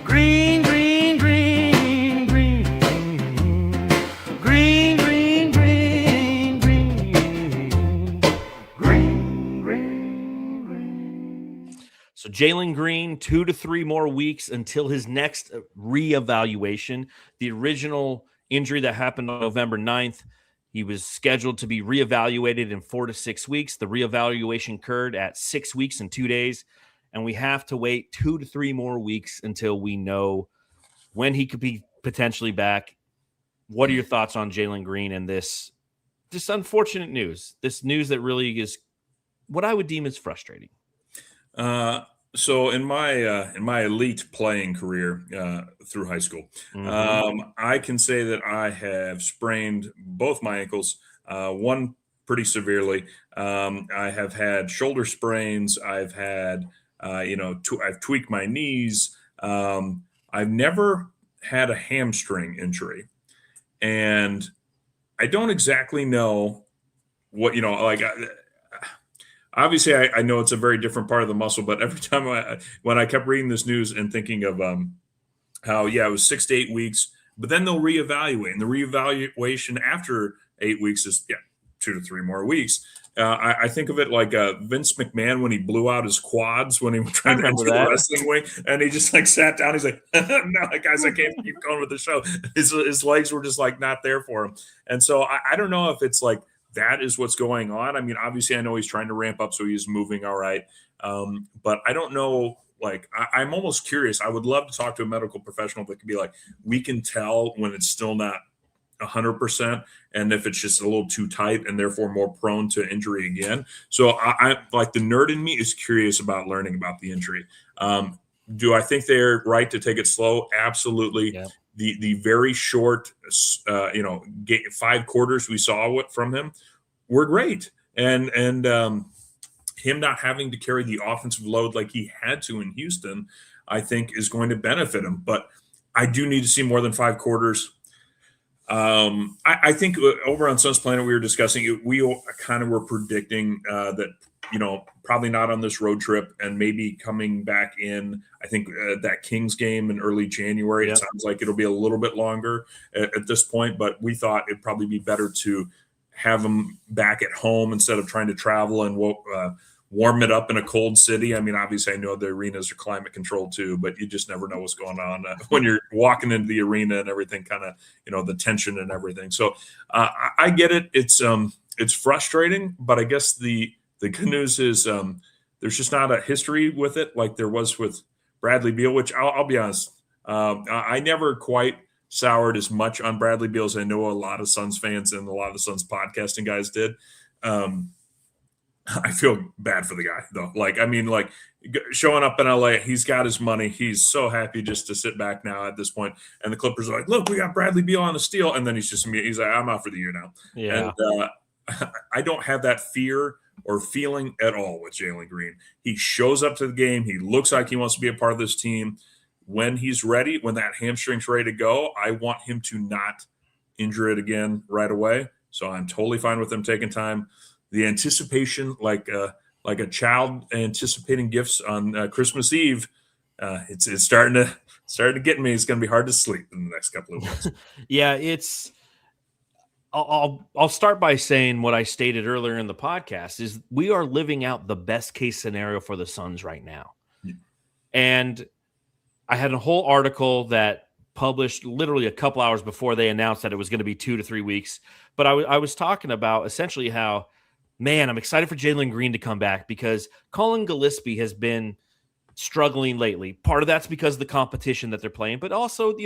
Green, green, green, green. Green, green, green, green. Green, green, green. So Jalen Green, 2 to 3 more weeks until his next reevaluation. The original injury that happened on November 9th, he was scheduled to be reevaluated in 4 to 6 weeks. The reevaluation occurred at 6 weeks and 2 days, and we have to wait 2 to 3 more weeks until we know when he could be potentially back. What are your thoughts on Jalen Green and this unfortunate news? This news that really is what I would deem as frustrating. So in my elite playing career through high school, I can say that I have sprained both my ankles, one pretty severely. I have had shoulder sprains. I've had, I've tweaked my knees. I've never had a hamstring injury, and I don't exactly know what, obviously, I know it's a very different part of the muscle, but every time when I kept reading this news and thinking of how, it was 6 to 8 weeks, but then they'll reevaluate. And the reevaluation after 8 weeks is, 2 to 3 more weeks. I think of it like Vince McMahon when he blew out his quads when he was trying to enter the wrestling wing, and he just sat down. He's like, no, guys, I can't keep going with the show. His legs were just not there for him. And so I don't know if it's that is what's going on. I mean, obviously, I know he's trying to ramp up, so he's moving all right. But I don't know. I'm almost curious. I would love to talk to a medical professional that could be we can tell when it's still not 100%, and if it's just a little too tight and therefore more prone to injury again. So I the nerd in me is curious about learning about the injury. Do I think they're right to take it slow? Absolutely. Yeah. The very short, 5 quarters we saw from him were great. And him not having to carry the offensive load like he had to in Houston, I think is going to benefit him. But I do need to see more than 5 quarters. I think over on Suns Planet, we were discussing it. We kind of were predicting that, probably not on this road trip and maybe coming back in, I think, that Kings game in early January. Yep. It sounds like it'll be a little bit longer at this point, but we thought it'd probably be better to have him back at home instead of trying to travel and warm it up in a cold city. I mean, obviously, I know the arenas are climate controlled too, but you just never know what's going on when you're walking into the arena and everything. Kind of, the tension and everything. So I get it. It's frustrating, but I guess the good news is there's just not a history with it like there was with Bradley Beal, which I'll be honest, I never quite soured as much on Bradley Beal as I know a lot of Suns fans and a lot of the Suns podcasting guys did. I feel bad for the guy though. Showing up in LA, he's got his money. He's so happy just to sit back now at this point. And the Clippers are like, look, we got Bradley Beal on a steal. And then he's like, I'm out for the year now. Yeah. And I don't have that fear or feeling at all with Jalen Green. He shows up to the game. He looks like he wants to be a part of this team. When he's ready, when that hamstring's ready to go, I want him to not injure it again right away. So I'm totally fine with him taking time. The anticipation, like a child anticipating gifts on Christmas Eve, it's starting to get me. It's going to be hard to sleep in the next couple of weeks. Yeah, I'll start by saying what I stated earlier in the podcast is we are living out the best case scenario for the Suns right now. Yeah. And I had a whole article that published literally a couple hours before they announced that it was going to be 2 to 3 weeks. But I was talking about essentially how, man, I'm excited for Jalen Green to come back because Colin Gillespie has been struggling lately. Part of that's because of the competition that they're playing, but also,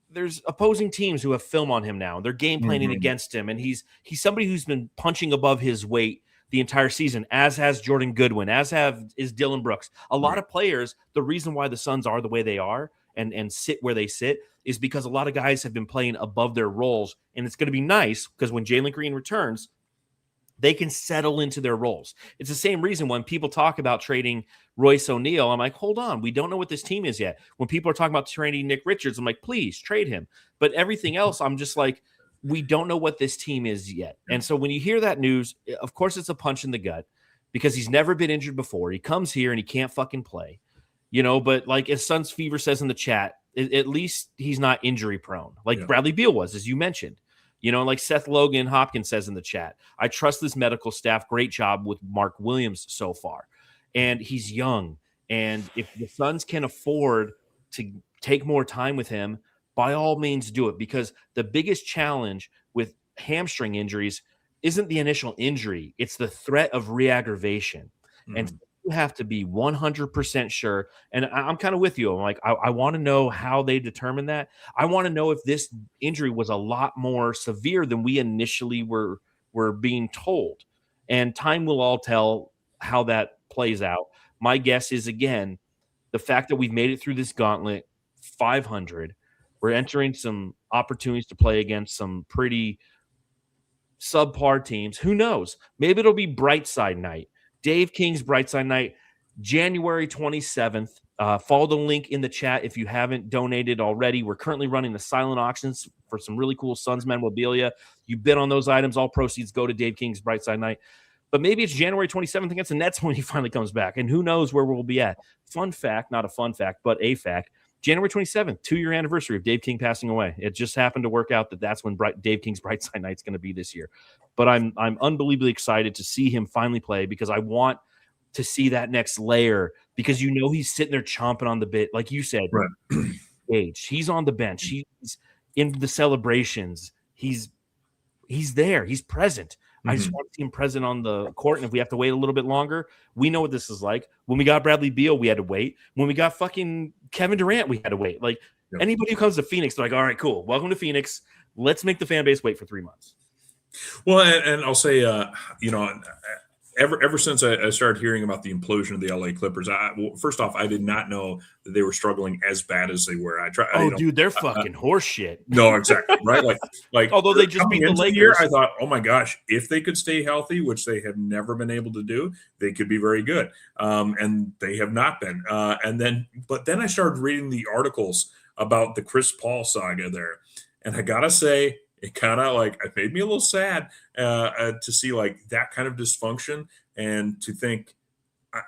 there's opposing teams who have film on him now. They're game planning against him, and he's somebody who's been punching above his weight the entire season, as has Jordan Goodwin, is Dillon Brooks. A lot of players, the reason why the Suns are the way they are and sit where they sit is because a lot of guys have been playing above their roles, and it's going to be nice because when Jalen Green returns, they can settle into their roles. It's the same reason when people talk about trading Royce O'Neal, I'm like, hold on, we don't know what this team is yet. When people are talking about trading Nick Richards, I'm like, please trade him. But everything else, I'm just like, we don't know what this team is yet. And so when you hear that news, of course it's a punch in the gut because he's never been injured before. He comes here and he can't fucking play, but like as Suns Fever says in the chat, at least he's not injury prone like Bradley Beal was, as you mentioned. Like Seth Logan Hopkins says in the chat, I trust this medical staff. Great job with Mark Williams so far. And he's young. And if the Suns can afford to take more time with him, by all means do it. Because the biggest challenge with hamstring injuries isn't the initial injury. It's the threat of re-aggravation. And you have to be 100% sure. And I'm kind of with you. I'm like, I want to know how they determine that. I want to know if this injury was a lot more severe than we initially were being told. And time will all tell how that plays out. My guess is, again, the fact that we've made it through this gauntlet 500, we're entering some opportunities to play against some pretty subpar teams. Who knows? Maybe it'll be Brightside night. Dave King's Brightside Night, January 27th. Follow the link in the chat if you haven't donated already. We're currently running the silent auctions for some really cool Suns memorabilia. You bid on those items. All proceeds go to Dave King's Brightside Night. But maybe it's January 27th against the Nets when he finally comes back. And who knows where we'll be at. Fun fact, not a fun fact, but a fact. January 27th, 2-year anniversary of Dave King passing away. It just happened to work out that that's when Dave King's Brightside Night's going to be this year. But I'm unbelievably excited to see him finally play because I want to see that next layer because he's sitting there chomping on the bit. Like you said, Right. He's on the bench. He's in the celebrations. He's there. He's present. I just want to see him present on the court. And if we have to wait a little bit longer, we know what this is like. When we got Bradley Beal, we had to wait. When we got fucking Kevin Durant, we had to wait. Like anybody who comes to Phoenix, they're like, all right, cool. Welcome to Phoenix. Let's make the fan base wait for 3 months. Well, and I'll say, ever since I started hearing about the implosion of the LA Clippers, first off, I did not know that they were struggling as bad as they were. Dude, they're fucking horse shit. No, exactly. Right. Like, although they just beat the Lakers. I thought, oh my gosh, if they could stay healthy, which they have never been able to do, they could be very good. And they have not been. But then I started reading the articles about the Chris Paul saga there. And I gotta say, it kind of it made me a little sad to see that kind of dysfunction and to think I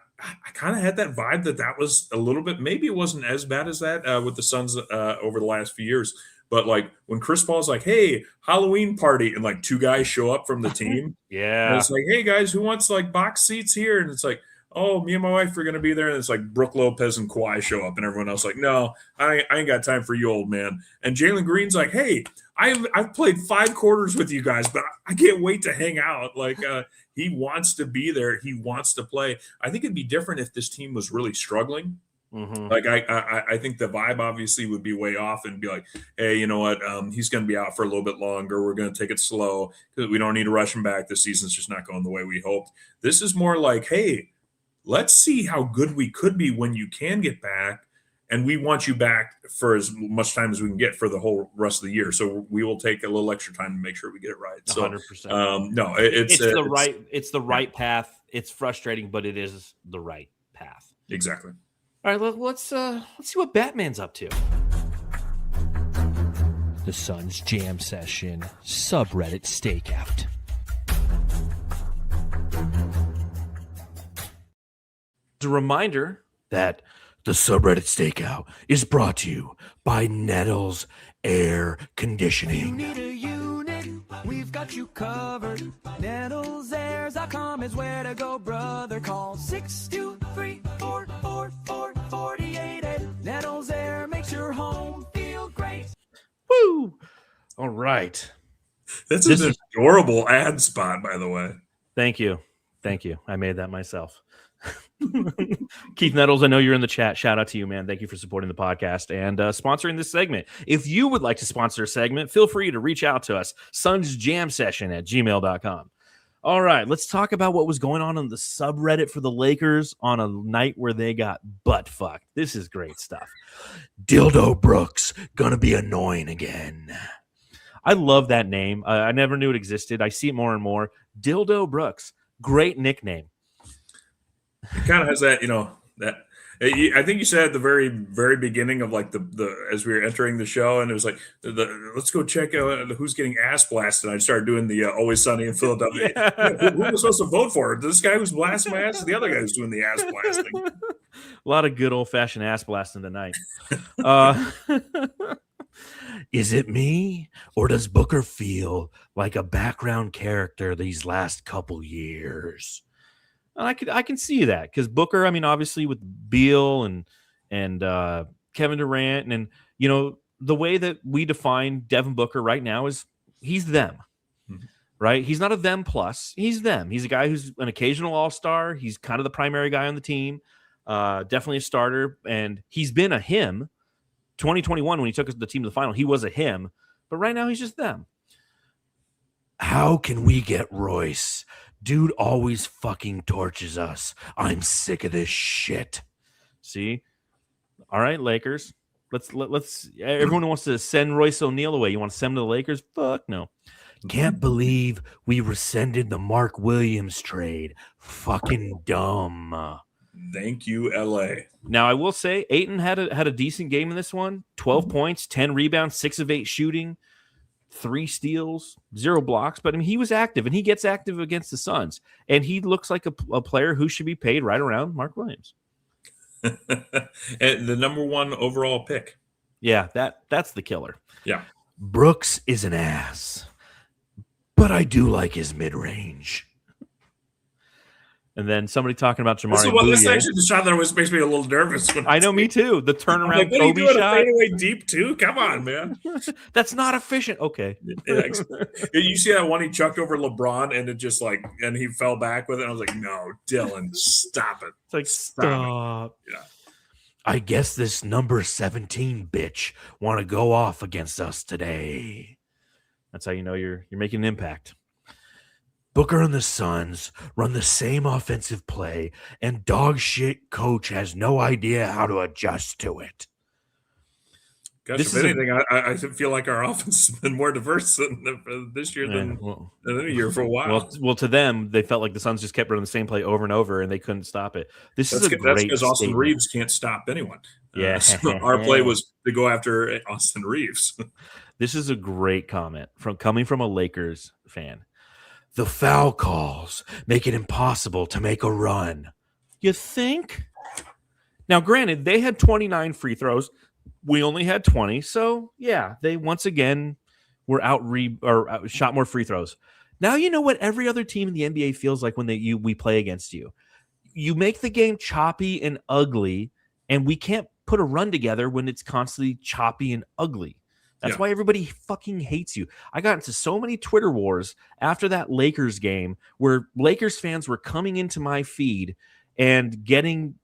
kind of had that vibe that was a little bit, maybe it wasn't as bad as that with the Suns over the last few years, But like when Chris Paul's like, hey, Halloween party, and like 2 guys show up from the team. And Yeah. it's like, hey guys, who wants like box seats here? And it's like, oh, me and my wife are gonna be there. And it's like Brooke Lopez and Kawhi show up, and everyone else like, no, I ain't got time for you, old man. And Jalen Green's like, hey, I've played 5 quarters with you guys, but I can't wait to hang out. Like he wants to be there. He wants to play. I think it'd be different if this team was really struggling. Like I think the vibe obviously would be way off and be like, hey, you know what? He's going to be out for a little bit longer. We're going to take it slow because we don't need to rush him back. This season's just not going the way we hoped. This is more like, hey, let's see how good we could be when you can get back, and we want you back for as much time as we can get for the whole rest of the year. So we will take a little extra time to make sure we get it right. So 100%. no, It's the right path. It's frustrating, but it is the right path. Exactly. All right, let's see what Batman's up to. The Suns Jam Session subreddit stakeout. As a reminder that the subreddit stakeout is brought to you by Nettles Air Conditioning. Need a unit, we've got you covered. NettlesAirs.com is where to go, brother. Call 623-444-48. Nettles Air makes your home feel great. Woo! All right. This is an adorable ad spot, by the way. Thank you. I made that myself. Keith Nettles, I know you're in the chat. Shout out to you, man. Thank you for supporting the podcast and sponsoring this segment. If you would like to sponsor a segment, feel free to reach out to us. sunsjamsession@gmail.com. All right, let's talk about what was going on the subreddit for the Lakers on a night where they got butt fucked. This is great stuff. Dildo Brooks gonna be annoying again. I love that name. I never knew it existed. I see it more and more. Dildo Brooks, great nickname. It kind of has that, that I think you said at the very, very beginning of like the as we were entering the show, and it was like, let's go check out who's getting ass blasted. I started doing the Always Sunny in Philadelphia. Yeah. Who was supposed to vote for it? This guy who's blasting my ass, or the other guy who's doing the ass blasting? A lot of good old fashioned ass blasting tonight. Is it me, or does Booker feel like a background character these last couple years? And I can see that because Booker, I mean, obviously with Beal and Kevin Durant, and the way that we define Devin Booker right now is he's them, right? He's not a them plus, he's them. He's a guy who's an occasional all-star. He's kind of the primary guy on the team, definitely a starter, and he's been a him. 2021 when he took us the team to the final, he was a him, but right now he's just them. How can we get Royce? Dude always fucking torches us. I'm sick of this shit. See? All right, Lakers. Let's everyone wants to send Royce O'Neal away. You want to send him to the Lakers? Fuck no. Can't believe we rescinded the Mark Williams trade. Fucking dumb. Thank you, LA. Now I will say Ayton had a decent game in this one. 12 points, 10 rebounds, 6 of 8 shooting. 3 steals, 0 blocks, but I mean he was active, and he gets active against the Suns, and he looks like a player who should be paid right around Mark Williams. And the number 1 overall pick. Yeah, that's the killer. Yeah. Brooks is an ass, but I do like his mid-range. And then somebody talking about Jamari Bouyea. This actually the shot that always makes me a little nervous. I know, me too. The turnaround like, what Kobe are you doing, shot. a fadeaway deep too? Come on, man. That's not efficient. Okay. You see that one he chucked over LeBron, and it just and he fell back with it. I was like, no, Dylan, stop it. It's like, stop. Yeah. I guess this number 17 bitch want to go off against us today. That's how you know you're making an impact. Booker and the Suns run the same offensive play, and dog shit coach has no idea how to adjust to it. Gosh, if anything, I feel like our offense has been more diverse this year than any year for a while. Well, to them, they felt like the Suns just kept running the same play over and over, and they couldn't stop it. That's because Austin Reeves can't stop anyone. Yeah, so our play was to go after Austin Reeves. This is a great comment coming from a Lakers fan. The foul calls make it impossible to make a run. You think? Now, granted, they had 29 free throws. We only had 20. So, yeah, they once again were shot more free throws. Now you know what every other team in the NBA feels like when we play against you. You make the game choppy and ugly, and we can't put a run together when it's constantly choppy and ugly. That's why everybody fucking hates you. I got into so many Twitter wars after that Lakers game where Lakers fans were coming into my feed and getting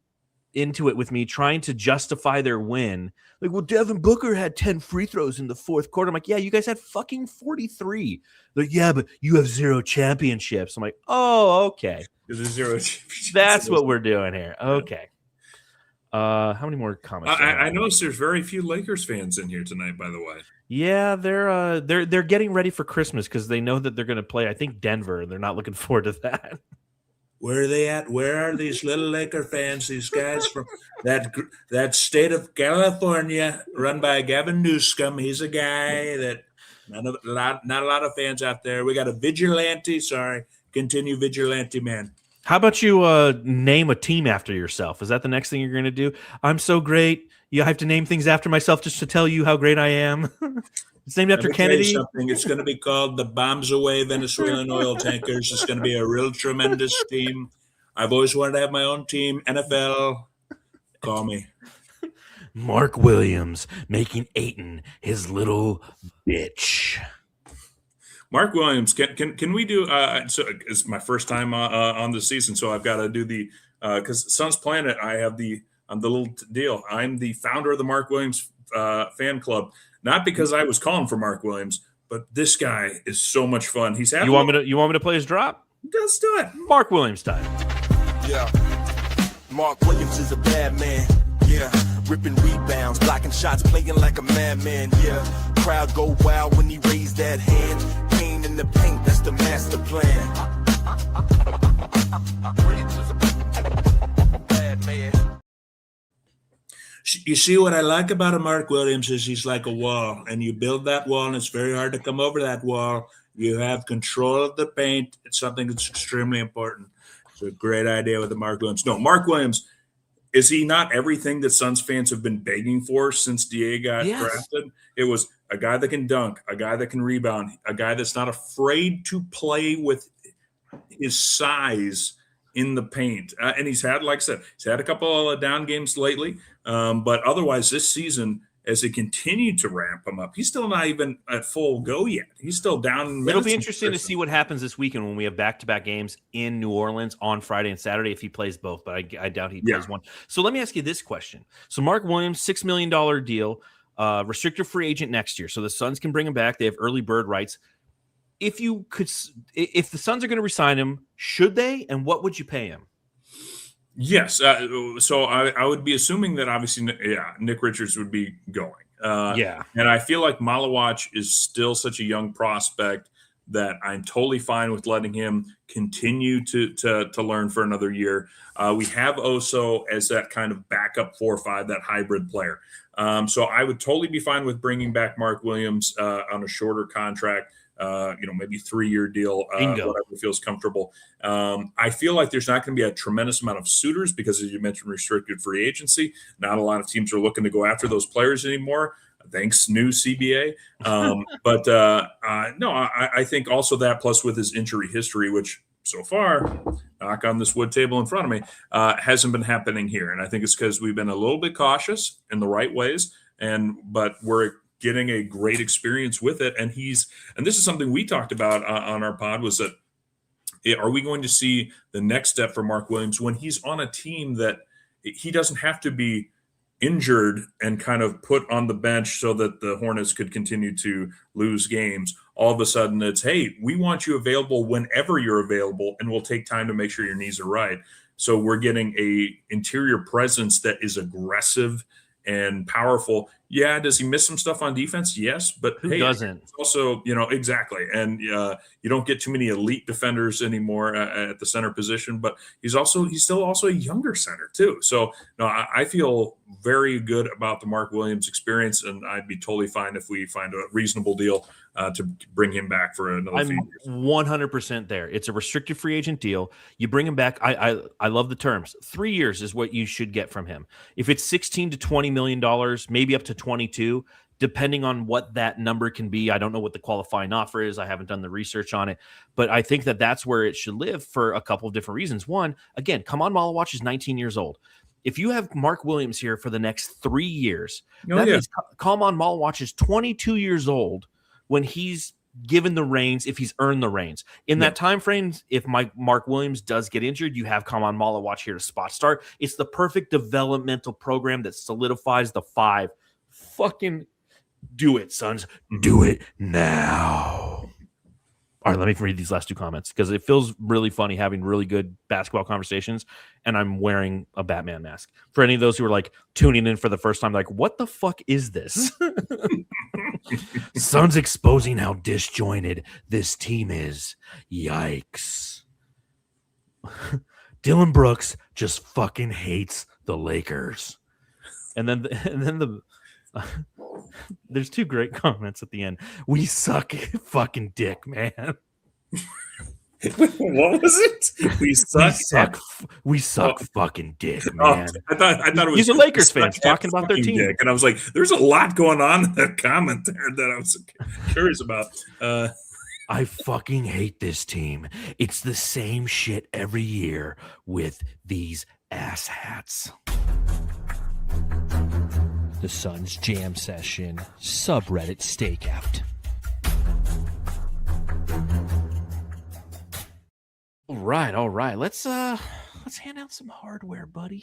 into it with me, trying to justify their win. Like, well, Devin Booker had 10 free throws in the fourth quarter. I'm like, yeah, you guys had fucking 43. They're like, yeah, but you have 0 championships. I'm like, oh, okay. There's 0 championships. That's what we're doing here. Okay. How many more comments? I noticed there's very few Lakers fans in here tonight, by the way. Yeah, they're getting ready for Christmas because they know that they're going to play, I think, Denver, and they're not looking forward to that. Where are they at? Where are these little Laker fans? These guys from that state of California, run by Gavin Newsom. He's a guy that not a lot of fans out there. We got a vigilante. Sorry, continue vigilante man. How about you name a team after yourself? Is that the next thing you're going to do? I'm so great. You have to name things after myself just to tell you how great I am. It's named after Kennedy. Something. It's going to be called the Bombs Away Venezuelan Oil Tankers. It's going to be a real tremendous team. I've always wanted to have my own team. NFL, call me. Mark Williams making Ayton his little bitch. Mark Williams, can we do? So it's my first time on the season, so I've got to do the because Suns Planet. I have the little deal. I'm the founder of the Mark Williams fan club. Not because I was calling for Mark Williams, but this guy is so much fun. He's having. You want me to play his drop? Let's do it. Mark Williams time. Yeah. Mark Williams is a bad man. Yeah. Ripping rebounds, blocking shots, playing like a madman. Yeah. Crowd go wild when he raised that hand. Pain in the paint, that's the master plan. Williams is a bad man. You see, what I like about a Mark Williams is he's like a wall, and you build that wall, and it's very hard to come over that wall. You have control of the paint. It's something that's extremely important. It's a great idea with the Mark Williams. No, Mark Williams, is he not everything that Suns fans have been begging for since DA got drafted? It was a guy that can dunk, a guy that can rebound, a guy that's not afraid to play with his size in the paint. And he's had, like I said, he's had a couple of down games lately. But otherwise, this season, as they continue to ramp him up, he's still not even at full go yet. He's still down. It'll be interesting to see what happens this weekend when we have back-to-back games in New Orleans on Friday and Saturday if he plays both, but I doubt he plays one. So let me ask you this question. So Mark Williams, $6 million deal, restricted free agent next year. So the Suns can bring him back. They have early bird rights. If the Suns are going to resign him, should they? And what would you pay him? Yes. So I would be assuming that obviously, Nick Richards would be going. And I feel like Malawach is still such a young prospect that I'm totally fine with letting him continue to learn for another year. We have Oso as that kind of backup 4 or 5, that hybrid player. So I would totally be fine with bringing back Mark Williams on a shorter contract. Maybe 3-year deal, whatever feels comfortable. I feel like there's not going to be a tremendous amount of suitors because, as you mentioned, restricted free agency. Not a lot of teams are looking to go after those players anymore. Thanks, new CBA. I think also that plus with his injury history, which so far, knock on this wood table in front of me, hasn't been happening here. And I think it's because we've been a little bit cautious in the right ways, but we're getting a great experience with it. And this is something we talked about on our pod, was that are we going to see the next step for Mark Williams when he's on a team that he doesn't have to be injured and kind of put on the bench so that the Hornets could continue to lose games? All of a sudden it's, hey, we want you available whenever you're available, and we'll take time to make sure your knees are right. So we're getting a interior presence that is aggressive and powerful. Yeah, does he miss some stuff on defense? Yes, but Who hey, doesn't? it's also, exactly. And you don't get too many elite defenders anymore at the center position, but he's still also a younger center too. So no, I feel very good about the Mark Williams experience, and I'd be totally fine if we find a reasonable deal to bring him back for another few I'm years. 100% there. It's a restricted free agent deal. You bring him back. I love the terms. 3 years is what you should get from him. If it's $16 to $20 million, maybe up to 22, depending on what that number can be. I don't know what the qualifying offer is. I haven't done the research on it, but I think that that's where it should live for a couple of different reasons. One, again, Kaman Malawach is 19 years old. If you have Mark Williams here for the next 3 years, that means Kaman Malawach is 22 years old when he's given the reins, if he's earned the reins. In that time frame, if Mark Williams does get injured, you have Kaman Malawach here to spot start. It's the perfect developmental program that solidifies the 5. Fucking do it, Suns. Do it now. All right, let me read these last 2 comments because it feels really funny having really good basketball conversations, and I'm wearing a Batman mask. For any of those who are like tuning in for the first time, like, what the fuck is this? Suns exposing how disjointed this team is. Yikes. Dillon Brooks just fucking hates the Lakers. And then there's 2 great comments at the end. We suck fucking dick, man. What was it? We suck fucking dick, man. I thought it was. These are Lakers fans talking about their team. Dick. And I was like, there's a lot going on in that comment there that I was curious about. I fucking hate this team. It's the same shit every year with these asshats. The Suns Jam Session subreddit stakeout. All right. Let's hand out some hardware, buddy.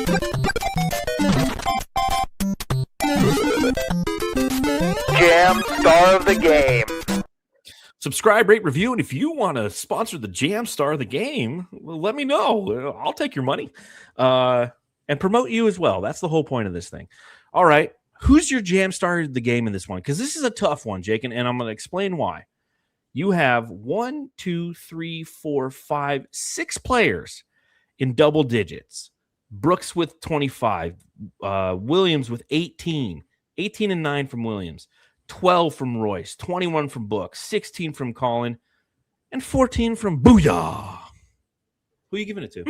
Jam Star of the Game. Subscribe, rate, review, and if you want to sponsor the Jam Star of the Game, well, let me know. I'll take your money and promote you as well. That's the whole point of this thing. All right. Who's your Jam Star of the Game in this one? Because this is a tough one, Jake, and I'm going to explain why. You have 1, 2, 3, 4, 5, 6 players in double digits. Brooks with 25, Williams with 18 and 9 from Williams, 12 from Royce, 21 from Brooks, 16 from Colin, and 14 from Bouyea. Who are you giving it to?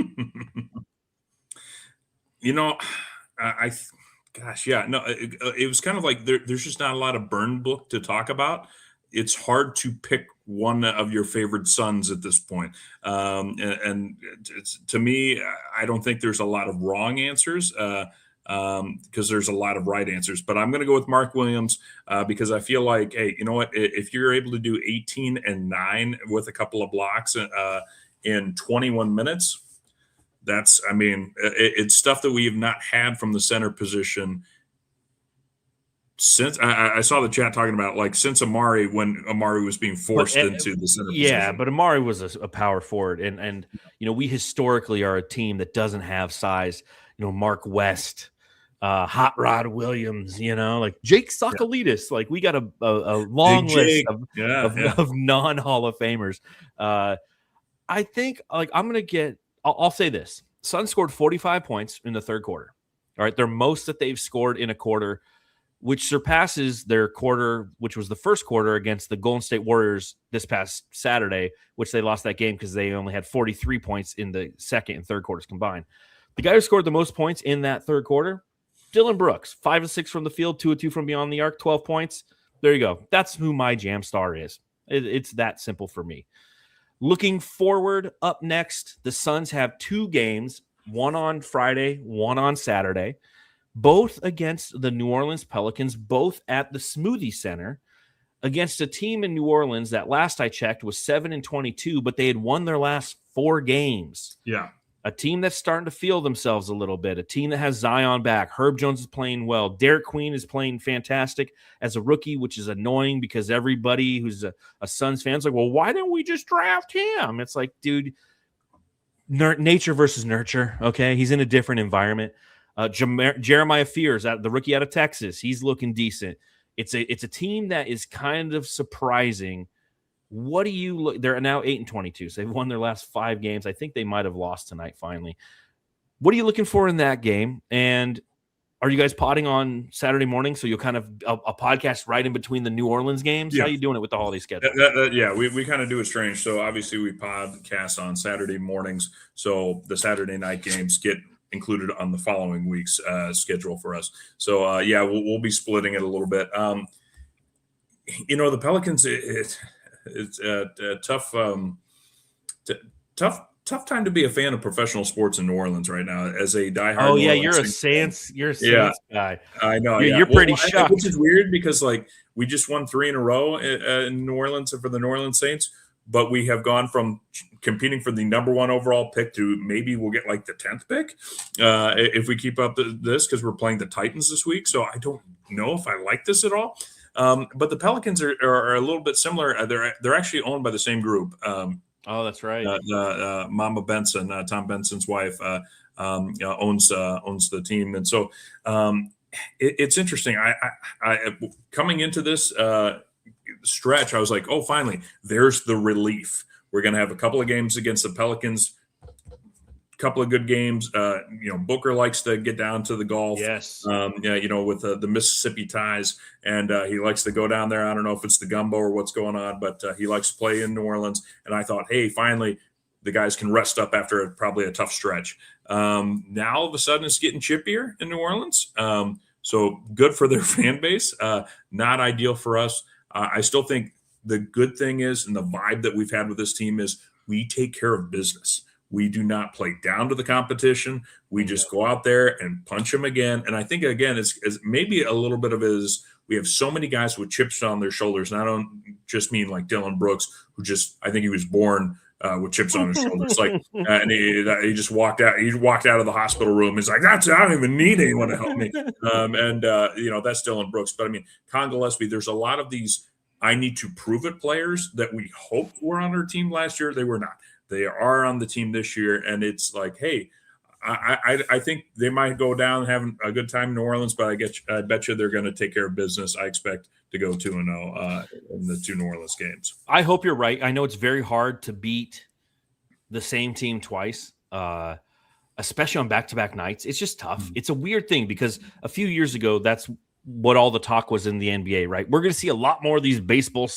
It was kind of like there's just not a lot of burn book to talk about. It's hard to pick one of your favorite Suns at this point. And to me, I don't think there's a lot of wrong answers because there's a lot of right answers. But I'm going to go with Mark Williams because I feel like, hey, you know what? If you're able to do 18 and 9 with a couple of blocks in 21 minutes, it's stuff that we have not had from the center position since I saw the chat talking about since Amari, when Amari was being forced into the center position. Yeah, but Amari was a power forward, and we historically are a team that doesn't have size. Mark West, Hot Rod Williams, Jake Sakalidis. We got a long list of non-Hall of Famers. I think I'm gonna get. I'll say this: Suns scored 45 points in the third quarter. All right, they're most that they've scored in a quarter, which surpasses their quarter, which was the first quarter against the Golden State Warriors this past Saturday, which they lost that game because they only had 43 points in the second and third quarters combined. The guy who scored the most points in that third quarter, Dillon Brooks, 5 of 6 from the field, 2 of 2 from beyond the arc, 12 points. There you go. That's who my Jam Star is. It's that simple for me. Looking forward, up next, the Suns have 2 games, one on Friday, one on Saturday, both against the New Orleans Pelicans, both at the Smoothie Center, against a team in New Orleans that last I checked was 7-22, but they had won their last 4 games. Yeah. A team that's starting to feel themselves a little bit, a team that has Zion back. Herb Jones is playing well. Derek Queen is playing fantastic as a rookie, which is annoying because everybody who's a Suns fan is like, well, why didn't we just draft him? It's like, dude, nature versus nurture, okay? He's in a different environment. Jeremiah Fears, the rookie out of Texas, he's looking decent. It's a team that is kind of surprising. What do you look? They're now 8-22, so they've won their last 5 games. I think they might have lost tonight finally. What are you looking for in that game? And are you guys potting on Saturday morning? So you'll kind of a podcast right in between the New Orleans games. Yeah. How are you doing it with the holiday schedule? Yeah, we kind of do it strange. So obviously we podcast on Saturday mornings. So the Saturday night games get included on the following week's schedule for us. So we'll be splitting it a little bit. The Pelicans, it's a tough time to be a fan of professional sports in New Orleans right now. As a diehard, oh yeah, you're a Saints guy. I know. You're pretty shocked, which is weird because we just won 3 in a row in New Orleans for the New Orleans Saints. But we have gone from competing for the number 1 overall pick to maybe we'll get the 10th pick if we keep up this, because we're playing the Titans this week. So I don't know if I like this at all. But the Pelicans are a little bit similar. They're actually owned by the same group. Oh, that's right. Mama Benson, Tom Benson's wife, owns the team, and so it's interesting. I coming into this stretch, I was like, oh, finally, there's the relief. We're going to have a couple of games against the Pelicans, couple of good games. Booker likes to get down to the Gulf. Yes. With the Mississippi ties, and he likes to go down there. I don't know if it's the gumbo or what's going on, but he likes to play in New Orleans. And I thought, hey, finally, the guys can rest up after probably a tough stretch. Now all of a sudden it's getting chippier in New Orleans. So good for their fan base. Not ideal for us. I still think the good thing is, and the vibe that we've had with this team is, we take care of business. We do not play down to the competition. We just go out there and punch them again. And I think, again, it's maybe a little bit of it is we have so many guys with chips on their shoulders. And I don't just mean like Dillon Brooks, who I think he was born with chips on his shoulders. And he just walked out. He walked out of the hospital room. He's like, I don't even need anyone to help me. That's Dillon Brooks. But I mean, Conn Gillespie, there's a lot of these I need to prove it players that we hoped were on our team last year. They were not. They are on the team this year, and it's like, hey, I think they might go down having a good time in New Orleans, but I bet you they're going to take care of business. I expect to go 2-0 in the 2 New Orleans games. I hope you're right. I know it's very hard to beat the same team twice, especially on back-to-back nights. It's just tough. It's a weird thing because a few years ago, that's what all the talk was in the NBA, right? We're going to see a lot more of these baseball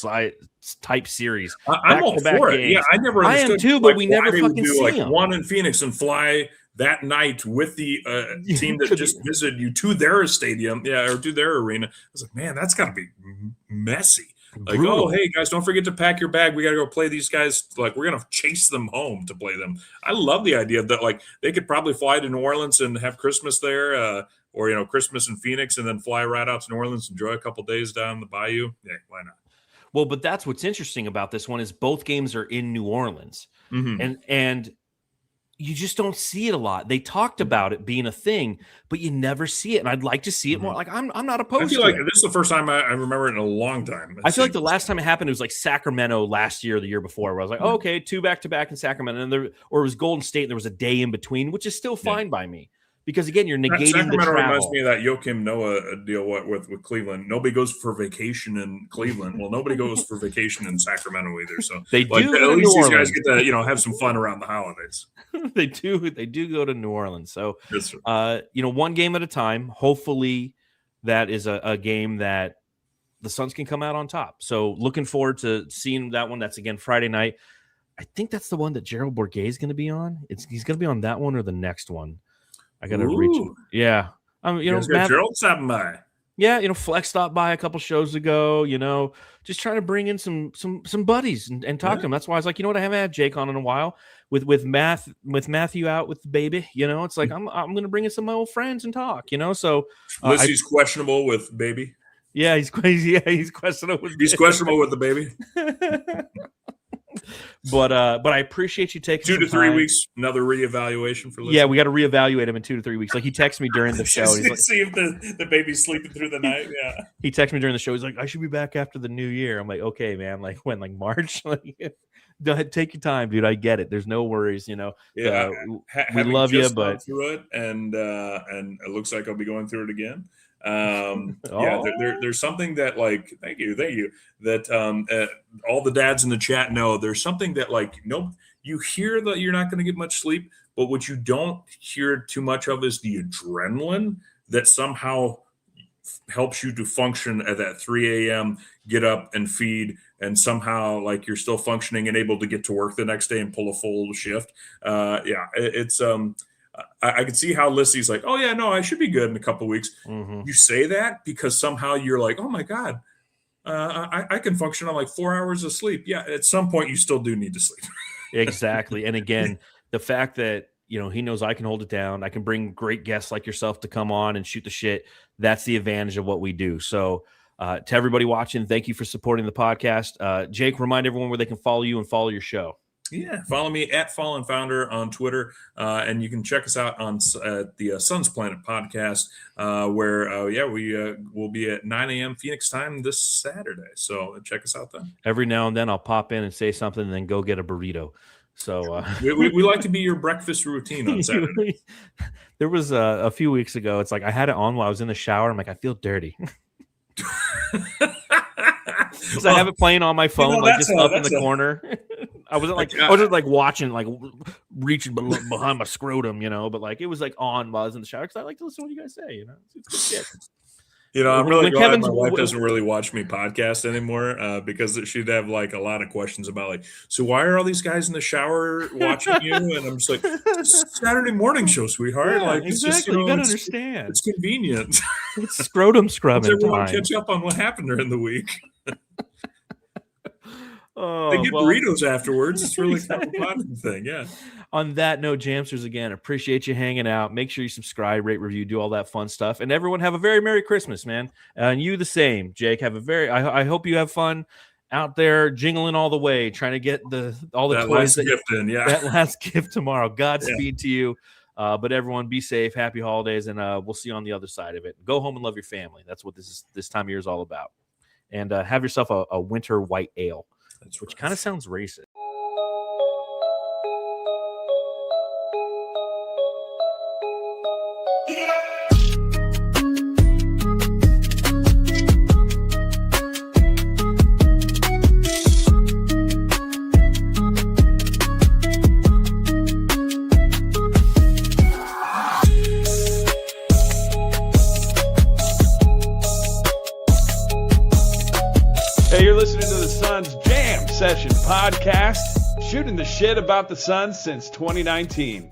type series. I'm all for it. Yeah, I never understood. I am too, but we never fucking see them. One in Phoenix and fly that night with the team that just visited you to their stadium, or to their arena. I was like, man, that's got to be messy. Like, brutal. Oh, hey, guys, don't forget to pack your bag. We got to go play these guys. Like, we're going to chase them home to play them. I love the idea that, they could probably fly to New Orleans and have Christmas there, or, Christmas in Phoenix and then fly right out to New Orleans, enjoy a couple days down the bayou. Yeah, why not? Well, but that's what's interesting about this one is both games are in New Orleans. Mm-hmm. And you just don't see it a lot. They talked about it being a thing, but you never see it. And I'd like to see it more. Like, I'm not opposed to it. I feel like this is the first time I remember it in a long time. I feel like the last time it happened, it was like Sacramento last year or the year before, where I was like, oh, okay, 2 back-to-back in Sacramento. And or it was Golden State, and there was a day in between, which is still fine by me. Because, again, you're negating Sacramento the travel. Reminds me of that Joakim Noah deal with Cleveland. Nobody goes for vacation in Cleveland. Well, nobody goes for vacation in Sacramento either. So they do. At least these guys get to have some fun around the holidays. They do go to New Orleans. So, one game at a time. Hopefully, that is a game that the Suns can come out on top. So, looking forward to seeing that one. That's again Friday night. I think that's the one that Gerald Bourguet is going to be on. He's going to be on that one or the next one. I got to reach him. Yeah. Matt, Gerald stopping by. Yeah, Flex stopped by a couple shows ago, just trying to bring in some buddies and talk to them. That's why I was like, I haven't had Jake on in a while with Matthew out with the baby, it's like, I'm going to bring in some of my old friends and talk, so. Lizzie's questionable with baby. Yeah, he's crazy. Yeah, he's questionable with questionable with the baby. But I appreciate you taking 2 to 3 weeks, another reevaluation for Lizzie. Yeah, we got to reevaluate him in 2 to 3 weeks. Like he texted me during the show. He's like, see if the baby's sleeping through the night. Yeah. He texted me during the show. He's like, I should be back after the new year. I'm like, okay, man. Like when? Like March? Take your time, dude. I get it. There's no worries. You know, Yeah, we love you, but gone through it, and it looks like I'll be going through it again. Yeah, there's something that, like, thank you, that all the dads in the chat know. There's something that, like, you hear that you're not going to get much sleep, but what you don't hear too much of is the adrenaline that somehow helps you to function at that 3 a.m., get up and feed, and somehow, like, you're still functioning and able to get to work the next day and pull a full shift. Yeah, it's I can see how Lissy's like, oh yeah, no, I should be good in a couple of weeks. Mm-hmm. You say that because somehow you're like, oh my God, I can function on like 4 hours of sleep. Yeah, at some point you still do need to sleep. Exactly. And again, the fact that, you know, he knows I can hold it down. I can bring great guests like yourself to come on and shoot the shit. That's the advantage of what we do. So to everybody watching, thank you for supporting the podcast. Jake, remind everyone where they can follow you and follow your show. Yeah, follow me at Fallen Founder on Twitter, and you can check us out on the Suns Planet podcast, where we will be at 9 a.m. Phoenix time this Saturday. So check us out then. Every now and then I'll pop in and say something, and then go get a burrito. So we like to be your breakfast routine on Saturday. There was a few weeks ago. It's like I had it on while I was in the shower. I'm like, I feel dirty. Because I have it playing on my phone, like just up in the corner. I wasn't like I wasn't like watching, like reaching behind my scrotum, you know. But like it was like on while I was in the shower because I like to listen to what you guys say, you know. It's good shit. You know, I'm really glad my wife doesn't really watch me podcast anymore because she'd have like a lot of questions about like, so why are all these guys in the shower watching you? And I'm just like, it's a Saturday morning show, sweetheart. Yeah, like, it's exactly. just, you gotta understand. It's convenient. It's scrotum scrubbing everyone time. Catch up on what happened during the week. Oh, they get burritos afterwards. It's really kind of a positive thing. Yeah. On that note, Jamsters, again, appreciate you hanging out. Make sure you subscribe, rate, review, do all that fun stuff. And everyone have a very Merry Christmas, man. And you the same, Jake. Have a very I hope you have fun out there jingling all the way, trying to get all the toys that last gift tomorrow. Godspeed to you. But everyone be safe, happy holidays, and we'll see you on the other side of it. Go home and love your family. That's what this time of year is all about. And have yourself a winter white ale. Which kind of sounds racist. Hey, you're listening to the Suns Jam Session podcast, shooting the shit about the Suns since 2019.